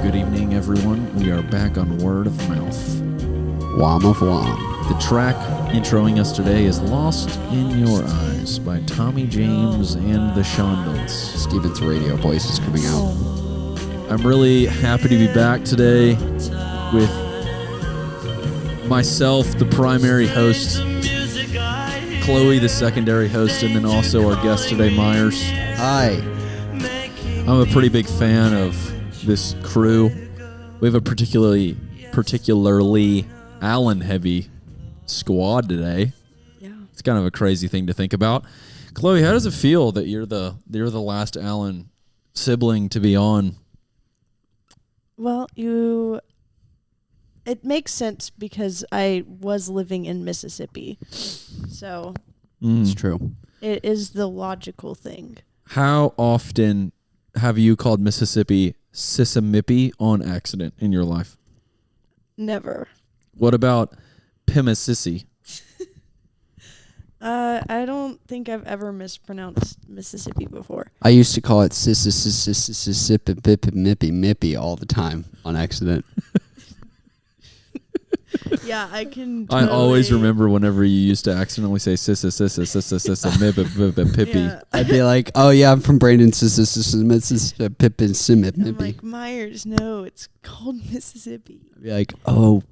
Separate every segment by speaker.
Speaker 1: Good evening, everyone. We are back on Word of Mouth.
Speaker 2: Wham of Wham.
Speaker 1: The track introing us today is Lost in Your Eyes by Tommy James and the Shondells.
Speaker 2: Steven's radio voice is coming out.
Speaker 1: I'm really happy to be back today with myself, the primary host, Chloe, the secondary host, and then also our guest today, Myres.
Speaker 2: Hi.
Speaker 1: I'm a pretty big fan of this crew. We have a particularly Allen-heavy squad today.
Speaker 3: Yeah.
Speaker 1: It's kind of a crazy thing to think about. Chloe, how does it feel that you're the last Allen sibling to be on?
Speaker 3: Well, it makes sense because I was living in Mississippi. So
Speaker 2: It's true.
Speaker 3: it is the logical thing.
Speaker 1: How often have you called Mississippi Sissamippi on accident in your life?
Speaker 3: Never.
Speaker 1: What about Pimississippi?
Speaker 3: I don't think I've ever mispronounced Mississippi before.
Speaker 2: I used to call it Mippy all the time on accident.
Speaker 3: Yeah, I can
Speaker 1: I always remember whenever you used to accidentally say Pippi.
Speaker 3: Yeah.
Speaker 2: I'd be like, oh yeah, I'm from Brandon, Pippin,
Speaker 3: I'm like, Myres, no, it's called Mississippi.
Speaker 2: I'd be like, oh,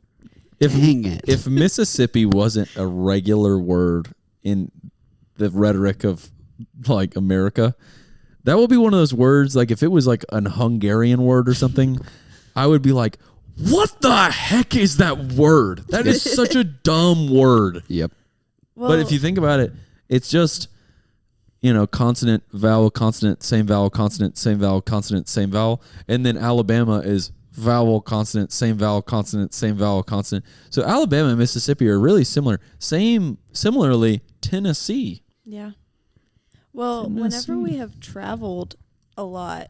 Speaker 2: dang it.
Speaker 1: If Mississippi wasn't a regular word in the rhetoric of like America, that would be one of those words, like if it was like an Hungarian word or something, I would be like, what the heck is that word? That is such a dumb word.
Speaker 2: Yep.
Speaker 3: Well,
Speaker 1: But if you think about it, it's just, consonant, vowel, consonant, same vowel, consonant, same vowel, consonant, same vowel. And then Alabama is vowel, consonant, same vowel, consonant, same vowel, consonant. So Alabama and Mississippi are really similar. Similarly, Tennessee.
Speaker 3: yeah. Well, whenever we have traveled a lot,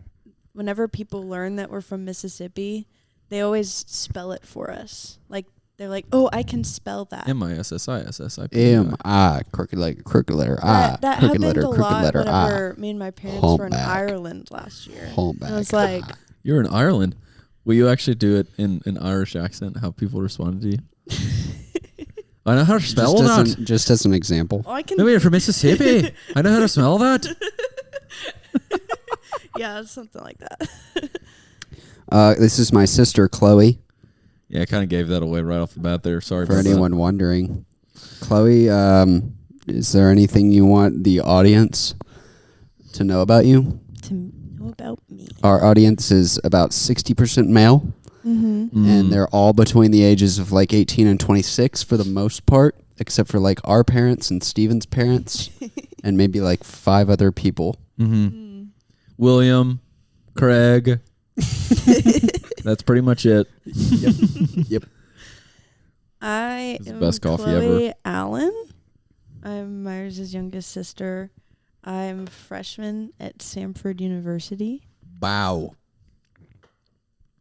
Speaker 3: whenever people learn that we're from Mississippi, they always spell it for us. Like, they're like, oh, I can spell that.
Speaker 1: Mississippi.
Speaker 2: M-I, crooked letter I,
Speaker 3: That
Speaker 2: crooked
Speaker 3: happened a
Speaker 2: crooked
Speaker 3: lot
Speaker 2: letter I.
Speaker 3: whenever me and my parents were in
Speaker 2: Homeback.
Speaker 3: Ireland last year.
Speaker 2: Homeback.
Speaker 3: And I was like,
Speaker 1: You're in Ireland. Will you actually do it in an Irish accent, how people responded to you? I know how to spell that.
Speaker 2: Just as an example.
Speaker 3: oh, I can.
Speaker 1: No, you're from Mississippi. I know how to smell that.
Speaker 3: Yeah, something like that.
Speaker 2: This is my sister, Chloe,
Speaker 1: Yeah, I kind of gave that away right off the bat there. Sorry
Speaker 2: for
Speaker 1: about
Speaker 2: anyone wondering. Chloe, is there anything you want the audience to know about you?
Speaker 3: To know about me.
Speaker 2: Our audience is about 60% male,
Speaker 3: Mm-hmm.
Speaker 2: and they're all between the ages of like 18 and 26 for the most part, except for like our parents and Steven's parents, and maybe like 5 other people.
Speaker 1: Mm-hmm. William, Craig. That's pretty much it.
Speaker 2: Yep.
Speaker 3: I
Speaker 1: This is the
Speaker 3: am
Speaker 1: best coffee
Speaker 3: Chloe
Speaker 1: ever.
Speaker 3: Allen. I'm Myres' youngest sister. I'm a freshman at Samford University.
Speaker 2: Wow.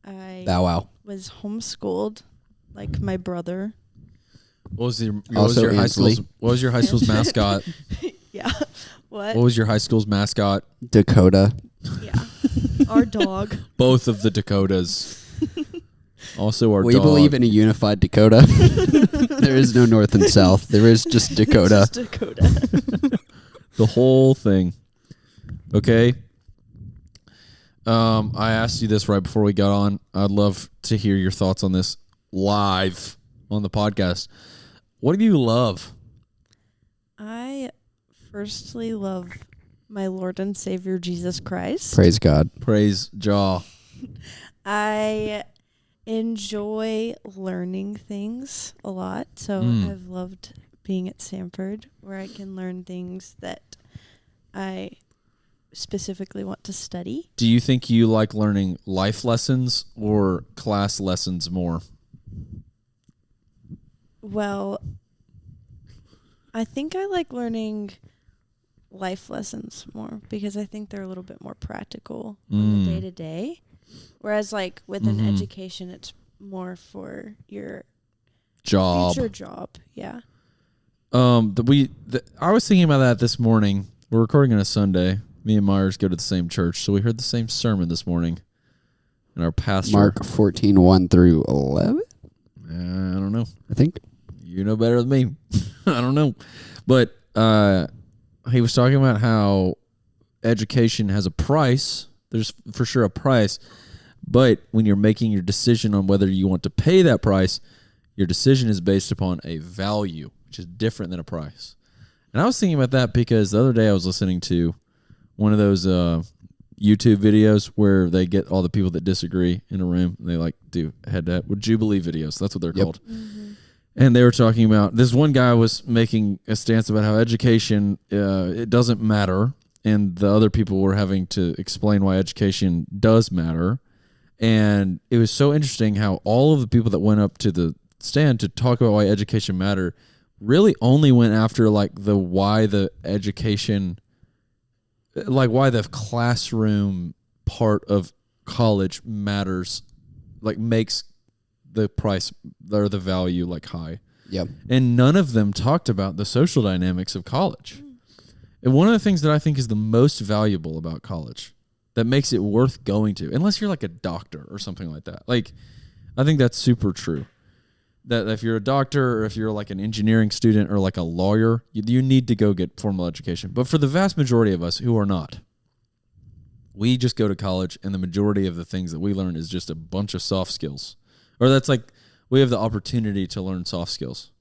Speaker 3: I
Speaker 2: Bow wow.
Speaker 3: was homeschooled like my brother.
Speaker 1: What was your
Speaker 2: Also
Speaker 1: high
Speaker 2: Ainsley.
Speaker 1: school's mascot?
Speaker 3: Yeah. What?
Speaker 1: What was your high school's mascot?
Speaker 2: Dakota.
Speaker 3: Yeah. Our dog.
Speaker 1: Both of the Dakotas. Also our
Speaker 2: We
Speaker 1: dog.
Speaker 2: believe in a unified Dakota. There is no north and south. There is just Dakota.
Speaker 3: Just Dakota.
Speaker 1: The whole thing. Okay. I asked you this right before we got on. I'd love to hear your thoughts on this live on the podcast. What do you love?
Speaker 3: I firstly love my Lord and Savior Jesus Christ.
Speaker 2: Praise God.
Speaker 1: Praise Jah.
Speaker 3: I enjoy learning things a lot, so I've loved being at Samford, where I can learn things that I specifically want to study.
Speaker 1: Do you think you like learning life lessons or class lessons more?
Speaker 3: Well, I think I like learning life lessons more because I think they're a little bit more practical on the day-to-day. Whereas, like, with an education, it's more for your future job. Yeah.
Speaker 1: I was thinking about that this morning. We're recording on a Sunday. Me and Myres go to the same church, so we heard the same sermon this morning. and our pastor.
Speaker 2: Mark 14:1 through 11.
Speaker 1: I don't know.
Speaker 2: I think
Speaker 1: You know better than me. I don't know. But he was talking about how education has a price. There's for sure a price. But when you're making your decision on whether you want to pay that price, your decision is based upon a value, which is different than a price. And I was thinking about that because the other day I was listening to one of those YouTube videos where they get all the people that disagree in a room and they like do head-to-head with Jubilee videos. That's what they're called. Mm-hmm. And they were talking about, this one guy was making a stance about how education, it doesn't matter. And the other people were having to explain why education does matter. And it was so interesting how all of the people that went up to the stand to talk about why education matter really only went after like why the education, like why the classroom part of college matters, like makes the price or the value like high.
Speaker 2: Yep.
Speaker 1: And none of them talked about the social dynamics of college. And one of the things that I think is the most valuable about college that makes it worth going to, unless you're like a doctor or something like that. Like, I think that's super true. That if you're a doctor or if you're like an engineering student or like a lawyer, you need to go get formal education. But for the vast majority of us who are not, we just go to college and the majority of the things that we learn is just a bunch of soft skills. Or that's like, we have the opportunity to learn soft skills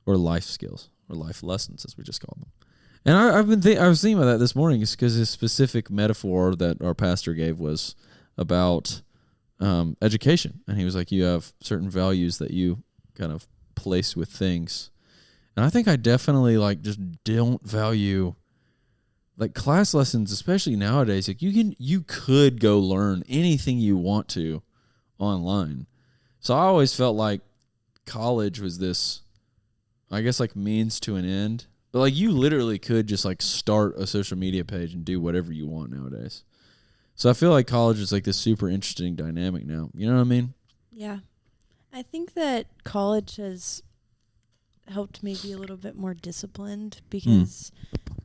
Speaker 1: or life skills or life lessons, as we just call them. And I was thinking about that this morning because a specific metaphor that our pastor gave was about education. And he was like, you have certain values that you kind of place with things. And I think I definitely like just don't value like class lessons, especially nowadays. Like you could go learn anything you want to online. So I always felt like college was this, I guess, like means to an end. But like you literally could just like start a social media page and do whatever you want nowadays. So I feel like college is like this super interesting dynamic now. You know what I mean?
Speaker 3: Yeah. I think that college has helped me be a little bit more disciplined because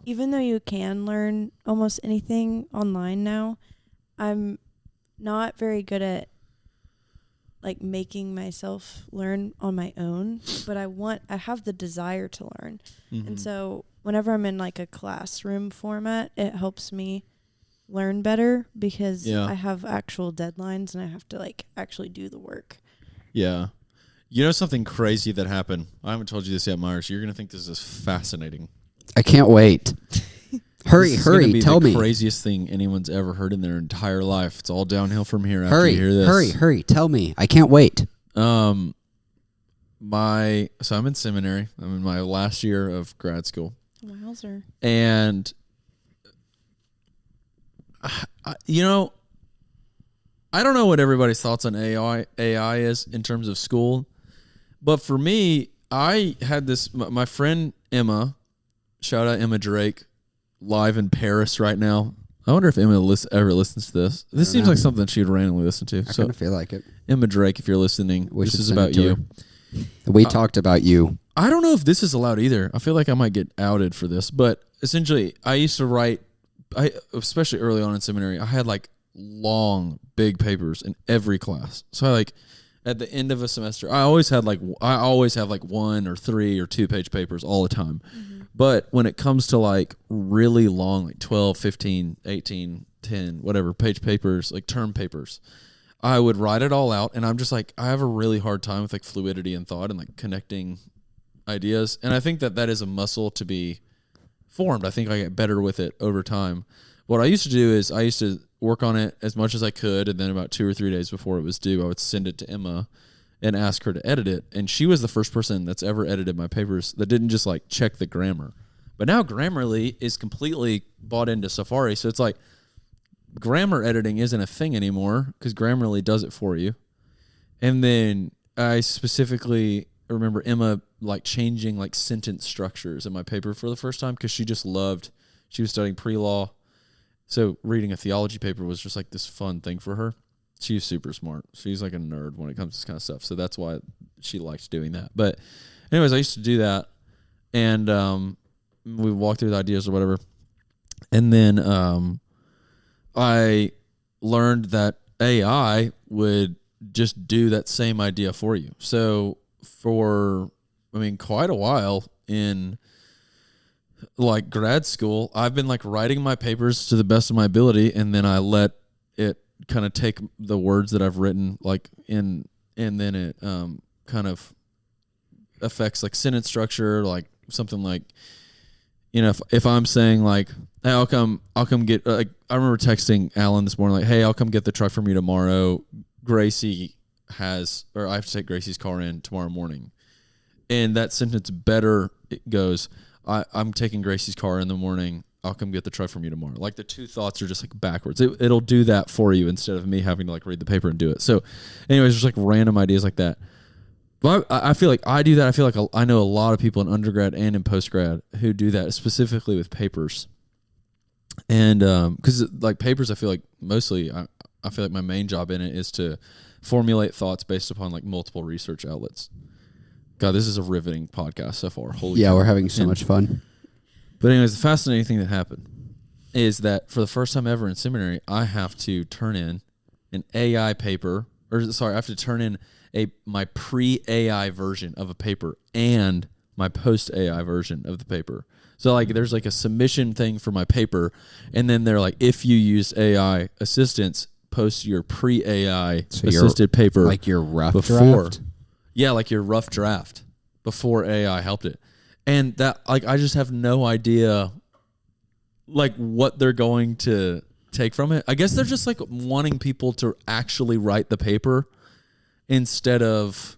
Speaker 3: even though you can learn almost anything online now, I'm not very good at like making myself learn on my own, but I have the desire to learn. Mm-hmm. And so whenever I'm in like a classroom format, it helps me learn better because I have actual deadlines and I have to like actually do the work.
Speaker 1: Yeah. You know something crazy that happened? I haven't told you this yet, Myres. You're going to think this is fascinating.
Speaker 2: I can't wait. Hurry,
Speaker 1: this is
Speaker 2: hurry,
Speaker 1: be
Speaker 2: tell
Speaker 1: the
Speaker 2: me.
Speaker 1: Craziest thing anyone's ever heard in their entire life. It's all downhill from here after you hear this.
Speaker 2: Hurry, tell me. I can't wait.
Speaker 1: So I'm in seminary. I'm in my last year of grad school.
Speaker 3: Wowzer.
Speaker 1: And you know, I don't know what everybody's thoughts on AI is in terms of school, but for me, I had this, my friend Emma, shout out Emma Drake, live in Paris right now. I wonder if Emma ever listens to this. This seems like something she'd randomly listen to.
Speaker 2: I kind of feel like it.
Speaker 1: Emma Drake, if you're listening, this is about you.
Speaker 2: We talked about you.
Speaker 1: I don't know if this is allowed either. I feel like I might get outed for this, but essentially, I used to write, especially early on in seminary, I had like long, big papers in every class. So I like at the end of a semester, I always have like 1 or 3 or 2 page papers all the time. Mm-hmm. But when it comes to like really long, like 12, 15, 18, 10, whatever page papers, like term papers, I would write it all out. And I'm just like, I have a really hard time with like fluidity and thought and like connecting ideas. And I think that is a muscle to be formed. I think I get better with it over time. What I used to do is I used to work on it as much as I could. And then about 2 or 3 days before it was due, I would send it to Emma and ask her to edit it. And she was the first person that's ever edited my papers that didn't just like check the grammar. But now Grammarly is completely bought into Safari. So it's like grammar editing isn't a thing anymore because Grammarly does it for you. And then I specifically remember Emma like changing like sentence structures in my paper for the first time because she was studying pre-law. So reading a theology paper was just like this fun thing for her. She's super smart. She's like a nerd when it comes to this kind of stuff. So that's why she likes doing that. But anyways, I used to do that. And we walked through the ideas or whatever. And then I learned that AI would just do that same idea for you. So for, quite a while in like grad school, I've been like writing my papers to the best of my ability, and then I let it kind of take the words that I've written and then it kind of affects like sentence structure, like something like, if I'm saying like, hey, I'll come get, like, I remember texting Alan this morning, like, hey, I'll come get the truck from you tomorrow. I have to take Gracie's car in tomorrow morning. And that sentence better, it goes, I'm taking Gracie's car in the morning. I'll come get the truck from you tomorrow. Like the two thoughts are just like backwards. It'll do that for you instead of me having to like read the paper and do it. So anyways, just like random ideas like that. But I feel like I do that. I feel like I know a lot of people in undergrad and in postgrad who do that specifically with papers. And because like papers, I feel like mostly I feel like my main job in it is to formulate thoughts based upon like multiple research outlets. God, this is a riveting podcast so far. Holy
Speaker 2: yeah,
Speaker 1: cow.
Speaker 2: we're having so much fun.
Speaker 1: But anyways, the fascinating thing that happened is that for the first time ever in seminary, I have to turn in an AI paper, I have to turn in my pre-AI version of a paper and my post-AI version of the paper. So like there's like a submission thing for my paper, and then they're like, if you used AI assistance, post your pre-AI assisted paper.
Speaker 2: Like your rough
Speaker 1: before.
Speaker 2: draft?
Speaker 1: Yeah, like your rough draft before AI helped it. And that, like, I just have no idea, like, what they're going to take from it. I guess they're just, like, wanting people to actually write the paper instead of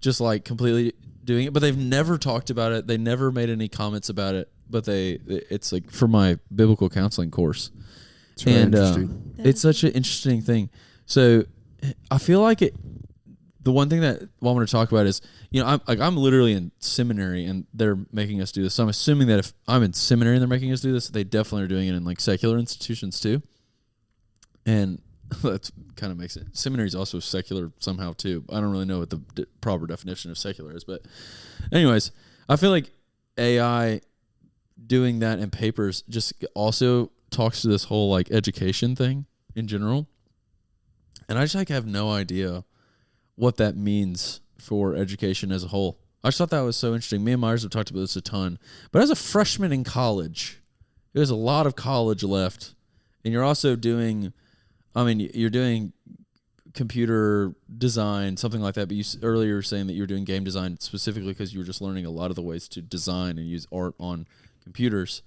Speaker 1: just, like, completely doing it. But they've never talked about it. They never made any comments about it. But it's, like, for my biblical counseling course.
Speaker 2: It's really interesting.
Speaker 1: It's such an interesting thing. So I feel like the one thing that I want to talk about is, I'm literally in seminary and they're making us do this. So I'm assuming that if I'm in seminary and they're making us do this, they definitely are doing it in like secular institutions too. And that kind of makes it. Seminary is also secular somehow too. I don't really know what the proper definition of secular is, but anyways, I feel like AI doing that in papers just also talks to this whole like education thing in general. And I just like have no idea what that means for education as a whole. I just thought that was so interesting. Me and Myres have talked about this a ton. But as a freshman in college, there's a lot of college left. And you're also doing, you're doing computer design, something like that. But you earlier were saying that you were doing game design specifically because you were just learning a lot of the ways to design and use art on computers.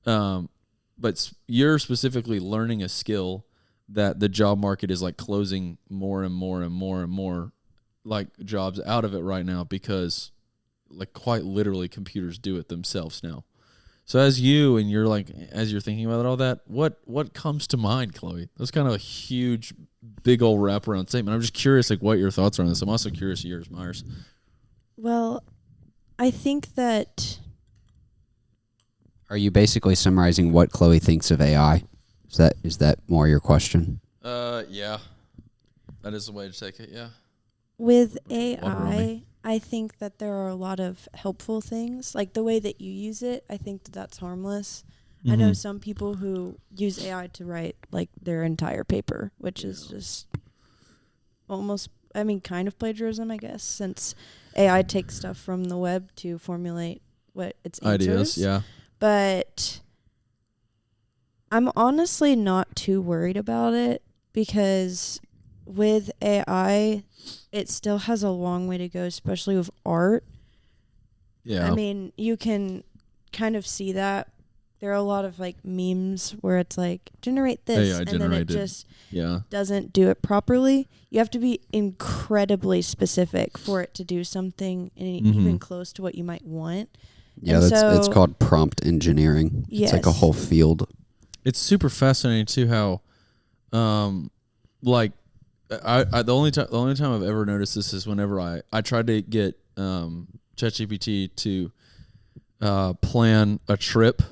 Speaker 1: But you're specifically learning a skill that the job market is like closing more and more and more and more like jobs out of it right now because like quite literally computers do it themselves now. So as you're thinking about all that, what comes to mind, Chloe? That's kind of a huge, big old wraparound statement. I'm just curious like what your thoughts are on this. I'm also curious yours, Myres.
Speaker 3: Well, I think that...
Speaker 2: Are you basically summarizing what Chloe thinks of AI? Is that more your question?
Speaker 1: Yeah. That is the way to take it, yeah.
Speaker 3: With AI, I think that there are a lot of helpful things. Like the way that you use it, I think that's harmless. I know some people who use AI to write like their entire paper, which is just almost, kind of plagiarism, I guess, since AI takes stuff from the web to formulate what its answers.
Speaker 1: Ideas, yeah.
Speaker 3: But I'm honestly not too worried about it because with AI, it still has a long way to go, especially with art.
Speaker 1: Yeah.
Speaker 3: You can kind of see that. There are a lot of like memes where it's like, generate this, and then it just doesn't do it properly. You have to be incredibly specific for it to do something even close to what you might want.
Speaker 2: Yeah, it's called prompt engineering.
Speaker 3: Yes.
Speaker 2: It's like a whole field.
Speaker 1: It's super fascinating too how, the only time I've ever noticed this is whenever I tried to get ChatGPT to plan a trip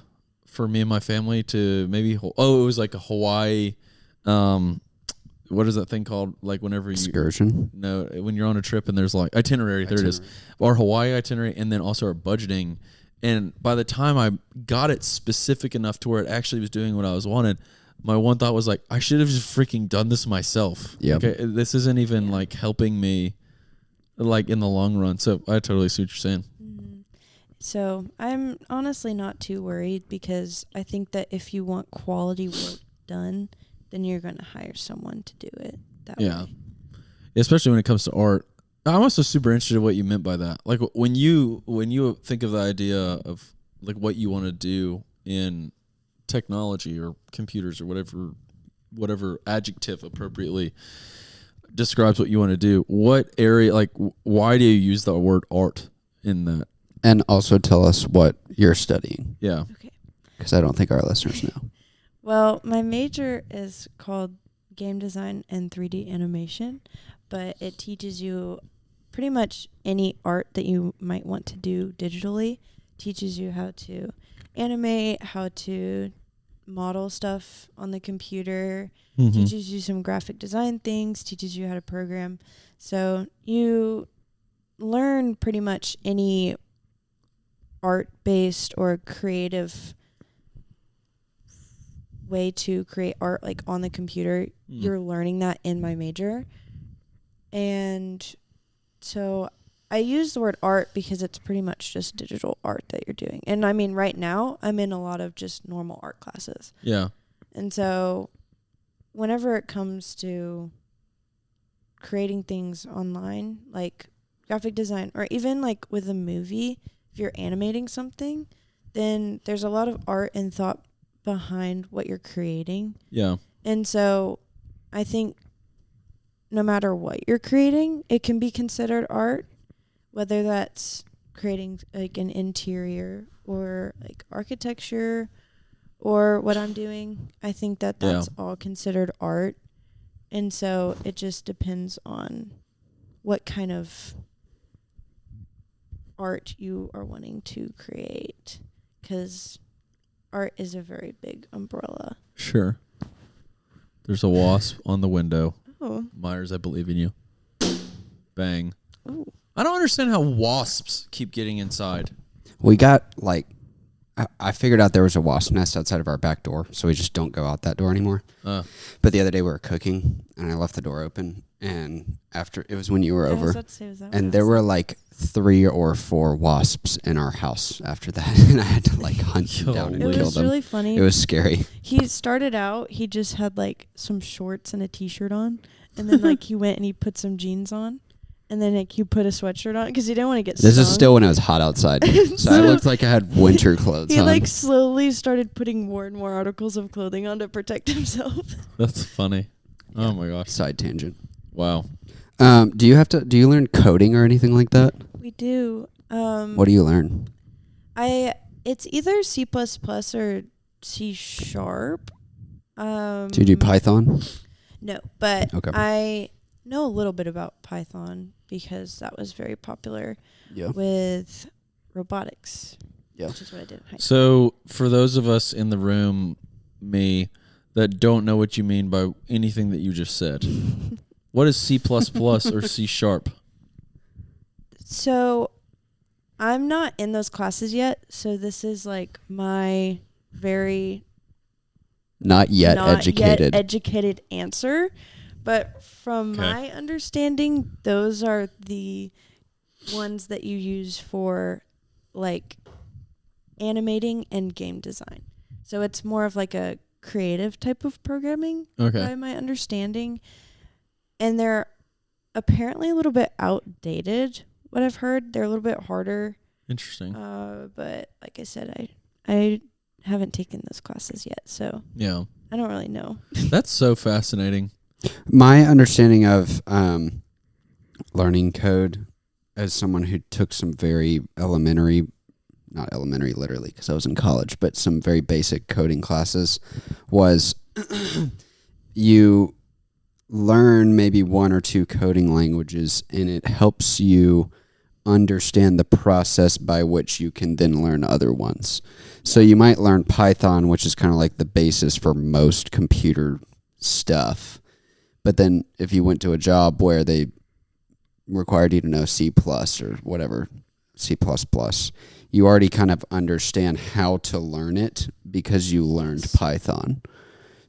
Speaker 1: for me and my family to maybe it was like a Hawaii. What is that thing called? Like whenever
Speaker 2: excursion?
Speaker 1: No, when you're on a trip and there's like itinerary. There it is. Our Hawaii itinerary, and then also our budgeting. And by the time I got it specific enough to where it actually was doing what I was wanted, my one thought was like, I should have just freaking done this myself.
Speaker 2: Yep.
Speaker 1: Okay, this isn't even like helping me, like in the long run. So I totally see what you're saying.
Speaker 3: So I'm honestly not too worried because I think that if you want quality work done, then you're going to hire someone to do it that way.
Speaker 1: Especially when it comes to art. I'm also super interested in what you meant by that. Like when you think of the idea of like what you want to do in technology or computers or whatever adjective appropriately describes what you want to do. What area, like why do you use the word art in that?
Speaker 2: And also tell us what you're studying.
Speaker 1: Yeah.
Speaker 3: Okay.
Speaker 2: Because I don't think our listeners know.
Speaker 3: Well, my major is called game design and 3D animation, but it teaches you pretty much any art that you might want to do digitally. Teaches you how to animate, how to model stuff on the computer, teaches you some graphic design things, teaches you how to program. So you learn pretty much any art-based or creative way to create art like on the computer. You're learning that in my major. And so I use the word art because it's pretty much just digital art that you're doing. And I mean, right now I'm in a lot of just normal art classes.
Speaker 1: Yeah.
Speaker 3: And so whenever it comes to creating things online, like graphic design, or even like with a movie, if you're animating something, then there's a lot of art and thought behind what you're creating.
Speaker 1: Yeah.
Speaker 3: And so I think no matter what you're creating, it can be considered art, whether that's creating like an interior or like architecture or what I'm doing. I think that that's all considered art. And so it just depends on what kind of art you are wanting to create, because art is a very big umbrella.
Speaker 1: Sure. There's a wasp on the window.
Speaker 3: Oh.
Speaker 1: Myres, I believe in you. Bang.
Speaker 3: Ooh.
Speaker 1: I don't understand how wasps keep getting inside.
Speaker 2: We got like, I figured out there was a wasp nest outside of our back door, so we just don't go out that door anymore. But the other day we were cooking, and I left the door open, and after, it was when you were over, and there were like 3 or 4 wasps in our house after that, and I had to like hunt them down and kill them.
Speaker 3: It was really funny.
Speaker 2: It was scary.
Speaker 3: He started out, he just had like some shorts and a t-shirt on, and then like he went and he put some jeans on, and then like he put a sweatshirt on because he didn't want to get stung.
Speaker 2: This is still when it was hot outside, so I looked like I had winter clothes on.
Speaker 3: He like slowly started putting more and more articles of clothing on to protect himself.
Speaker 1: That's funny. Yeah. Oh my gosh.
Speaker 2: Side tangent.
Speaker 1: Wow.
Speaker 2: Do you learn coding or anything like that?
Speaker 3: We do.
Speaker 2: What do you learn?
Speaker 3: It's either C++ or C#.
Speaker 2: Do you do Python?
Speaker 3: No, but
Speaker 2: Okay.
Speaker 3: I know a little bit about Python because that was very popular with robotics, which is what I did in high school.
Speaker 1: So for those of us in the room, me, that don't know what you mean by anything that you just said, what is C++ or C#?
Speaker 3: So I'm not in those classes yet, so this is like my very
Speaker 2: not yet
Speaker 3: educated answer. But from my understanding, those are the ones that you use for like animating and game design. So it's more of like a creative type of programming, by my understanding. And they're apparently a little bit outdated. What I've heard, they're a little bit harder.
Speaker 1: Interesting.
Speaker 3: But like I said, I haven't taken those classes yet, so
Speaker 1: yeah,
Speaker 3: I don't really know.
Speaker 1: That's so fascinating.
Speaker 2: My understanding of learning code as someone who took some very elementary, not elementary literally because I was in college, but some very basic coding classes was you learn maybe 1 or 2 coding languages, and it helps you understand the process by which you can then learn other ones. So you might learn Python, which is kind of like the basis for most computer stuff. But then if you went to a job where they required you to know C+ or whatever, C++, you already kind of understand how to learn it because you learned Python.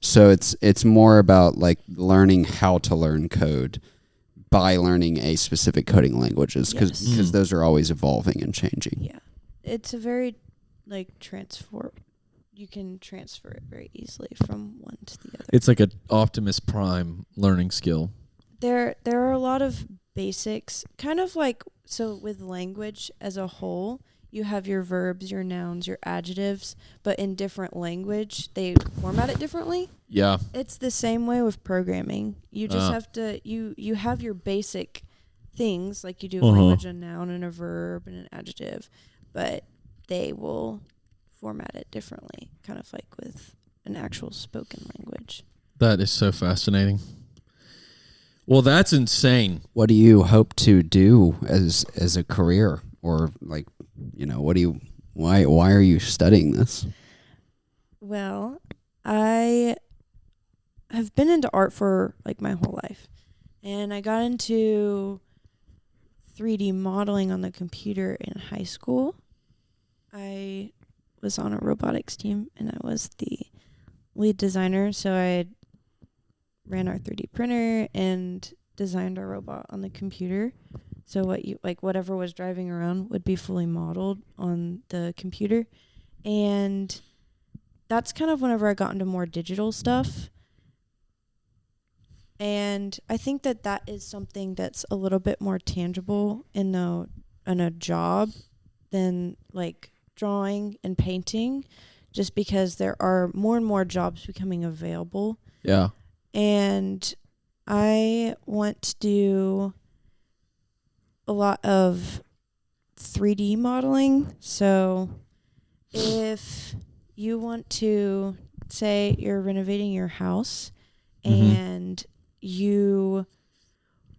Speaker 2: So it's more about like learning how to learn code by learning a specific coding languages because
Speaker 3: Yes.
Speaker 2: those are always evolving and changing.
Speaker 3: Yeah. It's a very like transfer. You can transfer it very easily from one to the other.
Speaker 1: It's like an Optimus Prime learning skill.
Speaker 3: There are a lot of basics, kind of like, so with language as a whole, you have your verbs, your nouns, your adjectives, but in different language, they format it differently.
Speaker 1: Yeah.
Speaker 3: It's the same way with programming. You just have to, you have your basic things, like you do with language, a noun and a verb and an adjective, but they will format it differently, kind of like with an actual spoken language.
Speaker 1: That is so fascinating. Well, that's insane.
Speaker 2: What do you hope to do as a career, or like, why are you studying this?
Speaker 3: Well, I have been into art for like my whole life, and I got into 3D modeling on the computer in high school. I was on a robotics team, and I was the lead designer, so I ran our 3D printer and designed our robot on the computer. So whatever was driving around would be fully modeled on the computer. And that's kind of whenever I got into more digital stuff. And I think that is something that's a little bit more tangible in a job than like drawing and painting, just because there are more and more jobs becoming available.
Speaker 1: Yeah.
Speaker 3: And I want to do a lot of 3D modeling. So if you want to, say you're renovating your house and you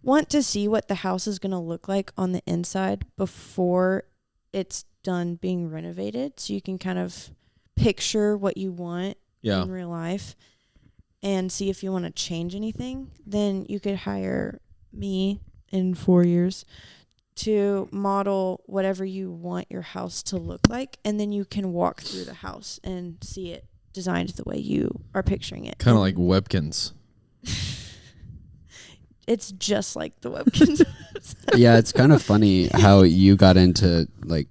Speaker 3: want to see what the house is going to look like on the inside before it's done being renovated, so you can kind of picture what you want in real life and see if you want to change anything, then you could hire me in 4 years to model whatever you want your house to look like, and then you can walk through the house and see it designed the way you are picturing it.
Speaker 1: Kind of like Webkins.
Speaker 3: It's just like the Webkins.
Speaker 2: Yeah, it's kind of funny how you got into like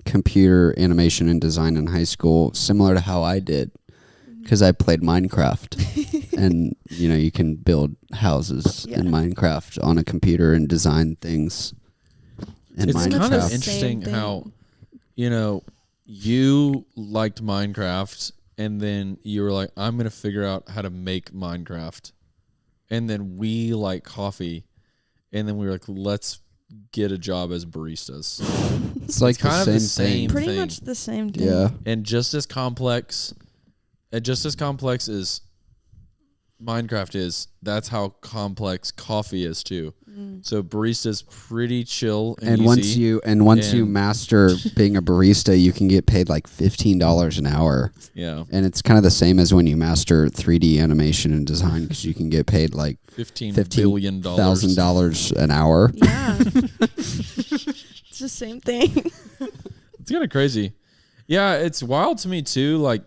Speaker 2: computer animation and design in high school, similar to how I did, because I played Minecraft. And you can build houses in Minecraft on a computer and design things in
Speaker 1: It's
Speaker 2: Minecraft.
Speaker 1: kind of interesting how you liked Minecraft, and then you were like, I'm gonna figure out how to make Minecraft. And then we like coffee, and then we were like, let's get a job as baristas.
Speaker 2: It's like
Speaker 1: kind of the
Speaker 2: same
Speaker 1: same
Speaker 2: thing.
Speaker 3: Pretty
Speaker 1: thing.
Speaker 3: much the same thing.
Speaker 2: Yeah.
Speaker 1: And just as complex as Minecraft is, that's how complex coffee is too. So barista's pretty chill and easy.
Speaker 2: Once you master being a barista, you can get paid like $15 an hour.
Speaker 1: Yeah.
Speaker 2: And it's kind of the same as when you master 3D animation and design, because you can get paid like
Speaker 1: $15 billion
Speaker 2: $1,000 an hour.
Speaker 3: Yeah. It's the same thing.
Speaker 1: It's kind of crazy. Yeah, it's wild to me too. Like,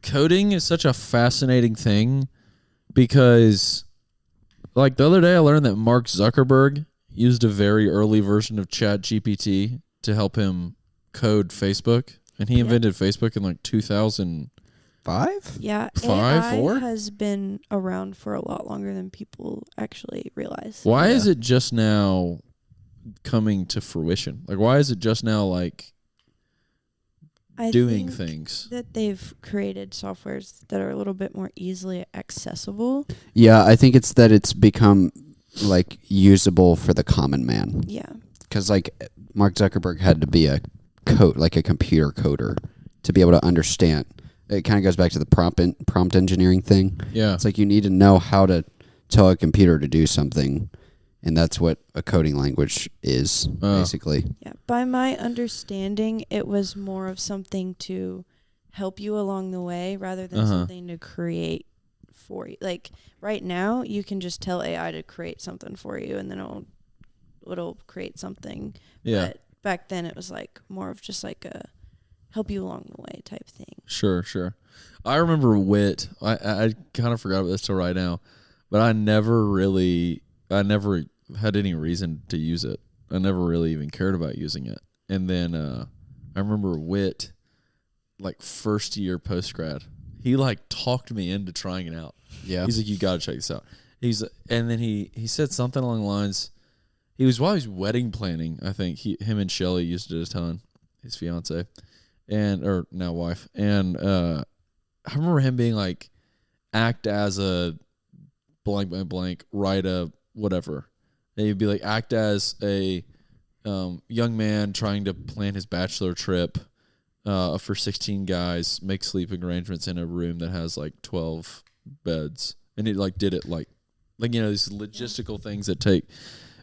Speaker 1: coding is such a fascinating thing because, like, the other day I learned that Mark Zuckerberg used a very early version of ChatGPT to help him code Facebook, and he invented Facebook in like 2005.
Speaker 3: Yeah,
Speaker 1: Five,
Speaker 3: AI
Speaker 1: 4?
Speaker 3: has been around for a lot longer than people actually realize.
Speaker 1: Why is it just now coming to fruition? Like, why is it just now like doing things?
Speaker 3: That they've created softwares that are a little bit more easily accessible.
Speaker 2: Yeah, I think it's that it's become like usable for the common man.
Speaker 3: Yeah.
Speaker 2: Because like Mark Zuckerberg had to be a computer coder to be able to understand. It kind of goes back to the prompt engineering thing.
Speaker 1: Yeah.
Speaker 2: It's like you need to know how to tell a computer to do something, and that's what a coding language is, basically.
Speaker 3: Yeah. By my understanding, it was more of something to help you along the way rather than something to create for you. Like right now, you can just tell AI to create something for you, and then it'll create something.
Speaker 1: Yeah.
Speaker 3: But back then, it was like more of just like a help you along the way type thing.
Speaker 1: Sure. I remember Wit. I kind of forgot about this till right now, but I never had any reason to use it. I never really even cared about using it. And then I remember Wit, like first year post grad, he like talked me into trying it out.
Speaker 2: Yeah.
Speaker 1: He's like, you got to check this out. And then he said something along the lines. While he was wedding planning, I think him and Shelly used it a ton, his fiance, or now wife. And I remember him being like, act as a blank blank blank, write a whatever. And he'd be like, act as a young man trying to plan his bachelor trip for 16 guys, make sleeping arrangements in a room that has like 12 beds. And he like did it like these logistical things that take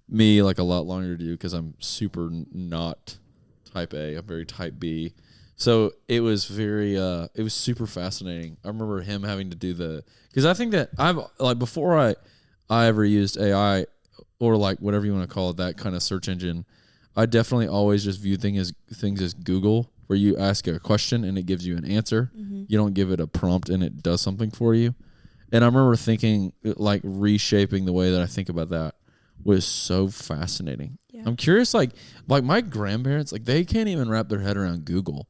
Speaker 1: me like a lot longer to do because I'm super not type A. I'm very type B. So it was it was super fascinating. I remember him having to do because I think that I've like before I ever used AI or like whatever you want to call it, that kind of search engine, I definitely always just view things as Google, where you ask a question and it gives you an answer. Mm-hmm. You don't give it a prompt and it does something for you. And I remember thinking, like, reshaping the way that I think about that was so fascinating. Yeah. I'm curious, like my grandparents, like, they can't even wrap their head around Google.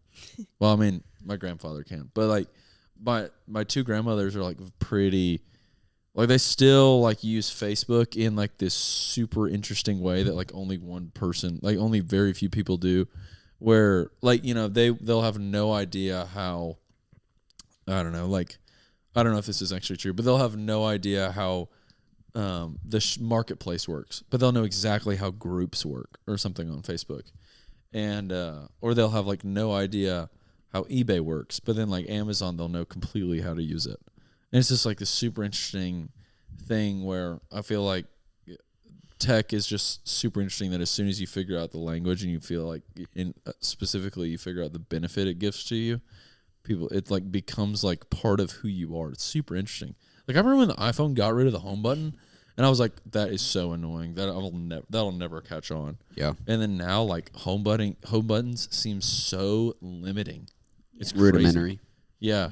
Speaker 1: Well, I mean, my grandfather can, but like my two grandmothers are like pretty, like, they still like use Facebook in like this super interesting way that like only one person, like only very few people do, where like, they'll have no idea how, I don't know if this is actually true, but they'll have no idea how the marketplace works, but they'll know exactly how groups work or something on Facebook. And or they'll have like no idea how eBay works, but then like Amazon, they'll know completely how to use it. And it's just like this super interesting thing where I feel like tech is just super interesting, that as soon as you figure out the language and you feel like specifically you figure out the benefit it gives to you, it like becomes like part of who you are. It's super interesting. Like, I remember when the iPhone got rid of the home button, and I was like, that is so annoying. That'll never catch on. Yeah. And then now, like, home buttons seem so limiting. It's
Speaker 2: rudimentary.
Speaker 1: Yeah.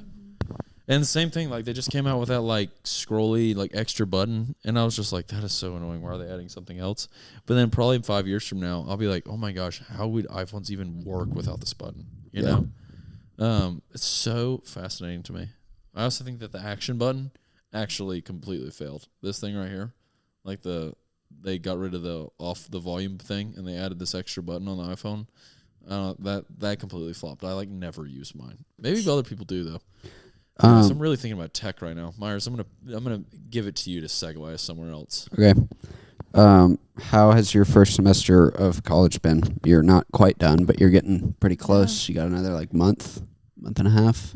Speaker 1: And the same thing, like, they just came out with that like scrolly like extra button, and I was just like, that is so annoying. Why are they adding something else? But then probably 5 years from now, I'll be like, oh my gosh, how would iPhones even work without this button? You know? It's so fascinating to me. I also think that the action button actually completely failed. This thing right here, like they got rid of the volume thing and they added this extra button on the iPhone. That completely flopped. I like never use mine. Maybe other people do though. So I'm really thinking about tech right now. Myres, I'm gonna give it to you to segue somewhere else.
Speaker 2: Okay. How has your first semester of college been? You're not quite done, but you're getting pretty close. You got another like month and a half.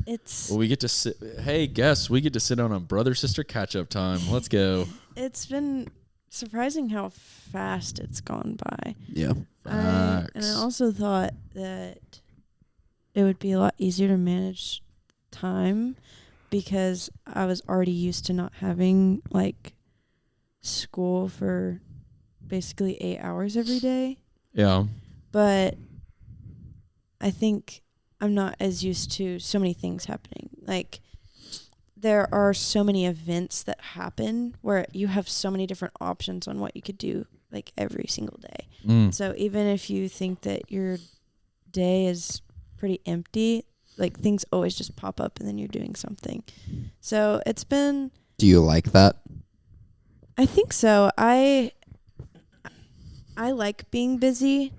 Speaker 1: We get to sit. Hey, guess we get to sit down on brother sister catch up time. Let's go.
Speaker 3: It's been surprising how fast it's gone by.
Speaker 2: Yeah.
Speaker 3: And I also thought that it would be a lot easier to manage time because I was already used to not having like school for basically 8 hours every day.
Speaker 1: Yeah.
Speaker 3: But I think I'm not as used to so many things happening. Like, there are so many events that happen where you have so many different options on what you could do like every single day. So even if you think that your day is pretty empty, like things always just pop up and then you're doing something. So it's been...
Speaker 2: Do you like that?
Speaker 3: I think so. I like being busy.